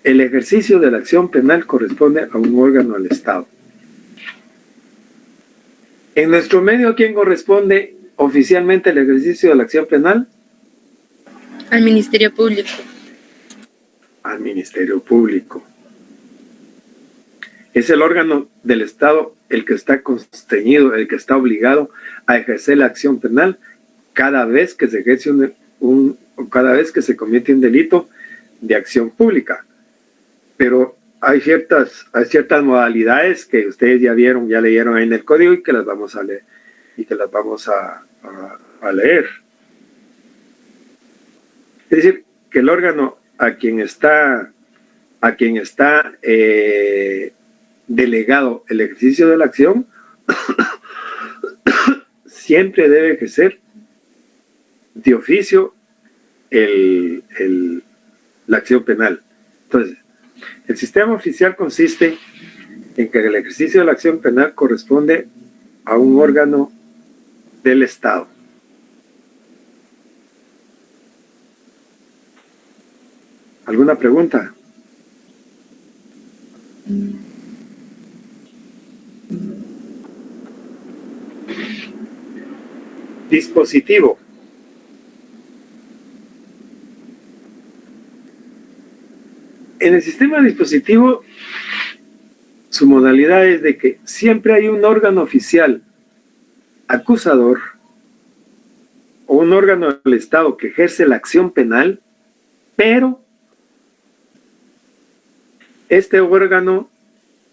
[SPEAKER 1] El ejercicio de la acción penal corresponde a un órgano del Estado. En nuestro medio, ¿a quién corresponde oficialmente el ejercicio de la acción penal?
[SPEAKER 3] Al Ministerio Público.
[SPEAKER 1] Al Ministerio Público. Es el órgano del Estado el que está constreñido, el que está obligado a ejercer la acción penal cada vez que se ejerce cada vez que se comete un delito de acción pública. Pero hay ciertas modalidades que ustedes ya leyeron ahí en el código y que las vamos a leer a leer. Es decir, que el órgano a quien está delegado el ejercicio de la acción siempre debe ejercer de oficio la acción penal. Entonces, el sistema oficial consiste en que el ejercicio de la acción penal corresponde a un órgano del Estado. ¿Alguna pregunta? Dispositivo. En el sistema dispositivo, su modalidad es de que siempre hay un órgano oficial acusador o un órgano del Estado que ejerce la acción penal, pero este órgano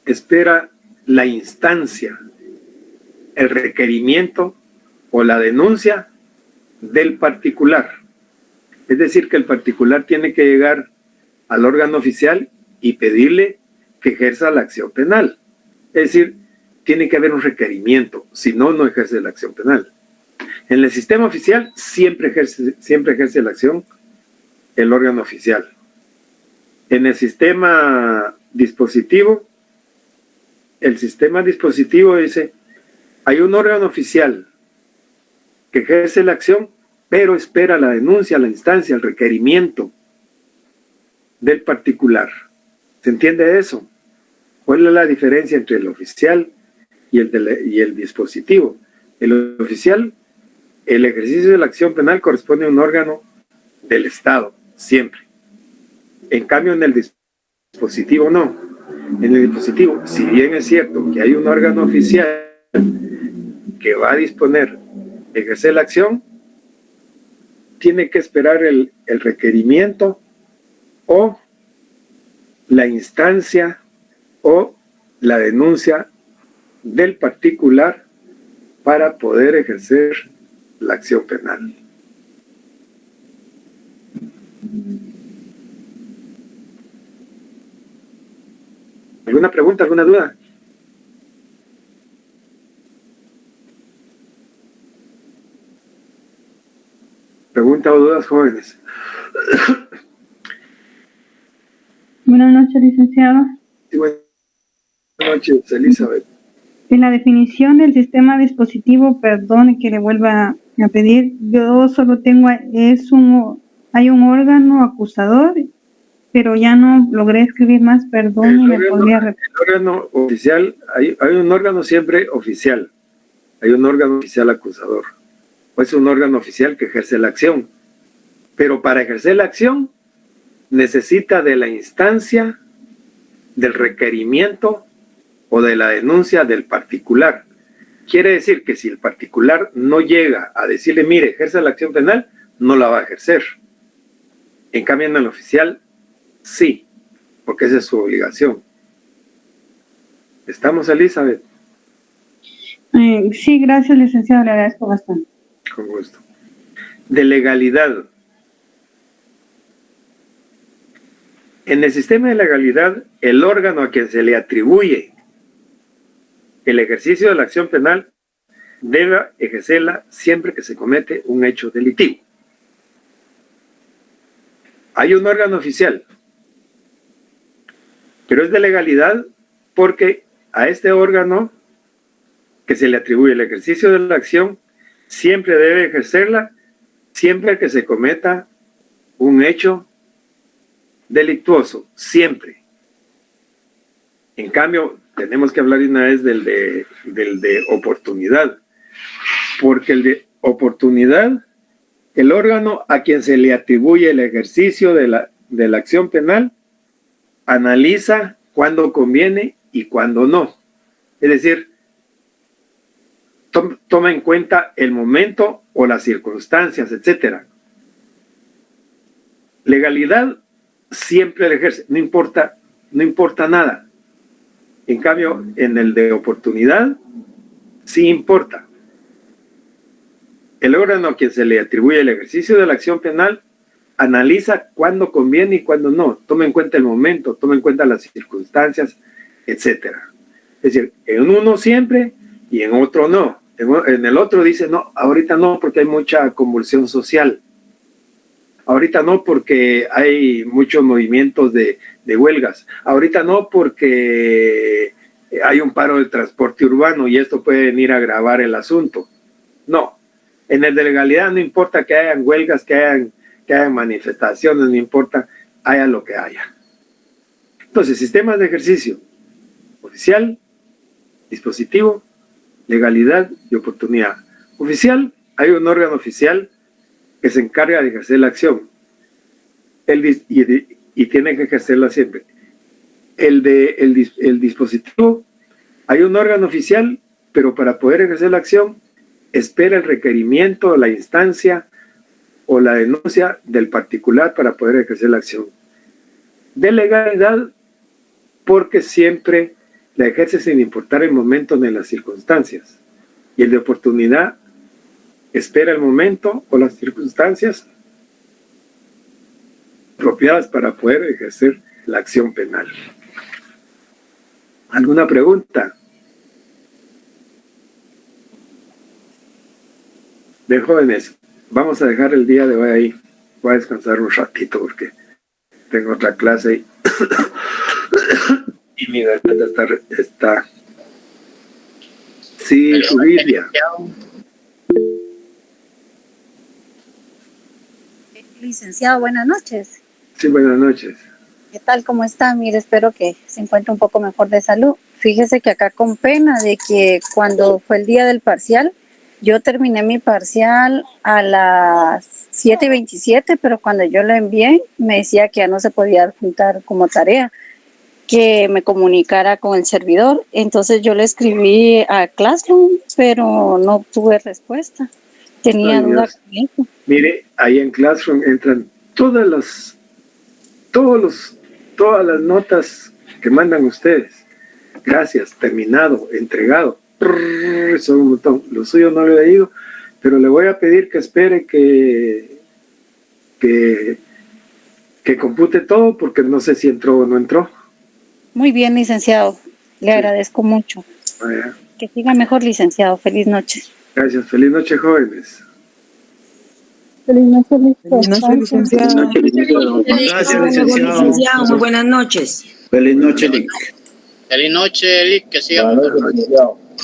[SPEAKER 1] espera la instancia, el requerimiento o la denuncia del particular. Es decir, que el particular tiene que llegar al órgano oficial y pedirle que ejerza la acción penal. Es decir, tiene que haber un requerimiento, si no, no ejerce la acción penal. En el sistema oficial siempre ejerce la acción el órgano oficial. En el sistema dispositivo, dice, hay un órgano oficial que ejerce la acción, pero espera la denuncia, la instancia, el requerimiento del particular. ¿Se entiende eso? ¿Cuál es la diferencia entre el oficial y el dispositivo. El oficial, el ejercicio de la acción penal corresponde a un órgano del Estado, siempre. En cambio, en el dispositivo no. En el dispositivo, si bien es cierto que hay un órgano oficial que va a disponer, ejercer la acción, tiene que esperar el requerimiento o la instancia o la denuncia del particular para poder ejercer la acción penal. ¿Alguna pregunta, alguna duda? ¿Pregunta o dudas, jóvenes?
[SPEAKER 14] Buenas noches, licenciado.
[SPEAKER 1] Sí, buenas noches, Elizabeth.
[SPEAKER 14] En la definición del sistema dispositivo, perdone que le vuelva a pedir, yo solo tengo, hay un órgano acusador, pero ya no logré escribir más, perdón, me podría repetir.
[SPEAKER 1] El órgano oficial, hay un órgano siempre oficial, hay un órgano oficial acusador, o es un órgano oficial que ejerce la acción, pero para ejercer la acción necesita de la instancia, del requerimiento o de la denuncia del particular. Quiere decir que si el particular no llega a decirle, mire, ejerce la acción penal, no la va a ejercer. En cambio, en el oficial, sí, porque esa es su obligación. ¿Estamos, Elizabeth?
[SPEAKER 14] Sí, gracias, licenciado, le agradezco bastante.
[SPEAKER 1] Con gusto. De legalidad. En el sistema de legalidad, el órgano a quien se le atribuye el ejercicio de la acción penal debe ejercerla siempre que se comete un hecho delictivo. Hay un órgano oficial, pero es de legalidad porque a este órgano que se le atribuye el ejercicio de la acción siempre debe ejercerla siempre que se cometa un hecho delictuoso, siempre. En cambio, tenemos que hablar de una vez del de oportunidad, porque el de oportunidad, el órgano a quien se le atribuye el ejercicio de la acción penal, analiza cuándo conviene y cuándo no. Es decir, toma en cuenta el momento o las circunstancias, etcétera. Legalidad siempre la ejerce, no importa nada. En cambio, en el de oportunidad, sí importa. El órgano a quien se le atribuye el ejercicio de la acción penal analiza cuándo conviene y cuándo no. Toma en cuenta el momento, toma en cuenta las circunstancias, etcétera. Es decir, en uno siempre y en otro no. En el otro dice, no, ahorita no porque hay mucha convulsión social. Ahorita no porque hay muchos movimientos de huelgas. Ahorita no porque hay un paro de transporte urbano y esto puede venir a agravar el asunto. No. En el de legalidad no importa que hayan huelgas, que hayan manifestaciones, no importa, haya lo que haya. Entonces, sistemas de ejercicio oficial, dispositivo, legalidad y oportunidad. Oficial, hay un órgano oficial que se encarga de ejercer la acción y tiene que ejercerla siempre. El dispositivo, hay un órgano oficial, pero para poder ejercer la acción espera el requerimiento, la instancia o la denuncia del particular para poder ejercer la acción. De legalidad, porque siempre la ejerce sin importar el momento ni las circunstancias. Y el de oportunidad espera el momento o las circunstancias apropiadas para poder ejercer la acción penal. ¿Alguna pregunta? De jóvenes, vamos a dejar el día de hoy ahí. Voy a descansar un ratito porque tengo otra clase y mi garganta está sí, su Biblia.
[SPEAKER 15] Licenciado, buenas noches.
[SPEAKER 1] Sí, buenas noches.
[SPEAKER 15] ¿Qué tal? ¿Cómo está? Mire, espero que se encuentre un poco mejor de salud. fíjese que acá con pena de que cuando fue el día del parcial, yo terminé mi parcial a las 7:27, pero cuando yo lo envié me decía que ya no se podía adjuntar como tarea, que me comunicara con el servidor. Entonces yo le escribí a Classroom, pero no obtuve respuesta. Tenía duda con eso.
[SPEAKER 1] Mire, ahí en Classroom entran todas las notas que mandan ustedes. Gracias, terminado, entregado. Son un montón. Lo suyo no lo he leído, pero le voy a pedir que espere que compute todo, porque no sé si entró o no entró.
[SPEAKER 15] Muy bien, licenciado. Le agradezco mucho.
[SPEAKER 1] Vaya.
[SPEAKER 15] Que siga mejor, licenciado. Feliz noche.
[SPEAKER 1] Gracias. Feliz noche, jóvenes.
[SPEAKER 15] Feliz noche,
[SPEAKER 5] licenciado.
[SPEAKER 9] Gracias, licenciado.
[SPEAKER 10] Muy buenas noches.
[SPEAKER 9] Feliz noche, Lic.
[SPEAKER 2] Feliz noche, Lic, que siga.
[SPEAKER 7] Buenas noches, licenciado.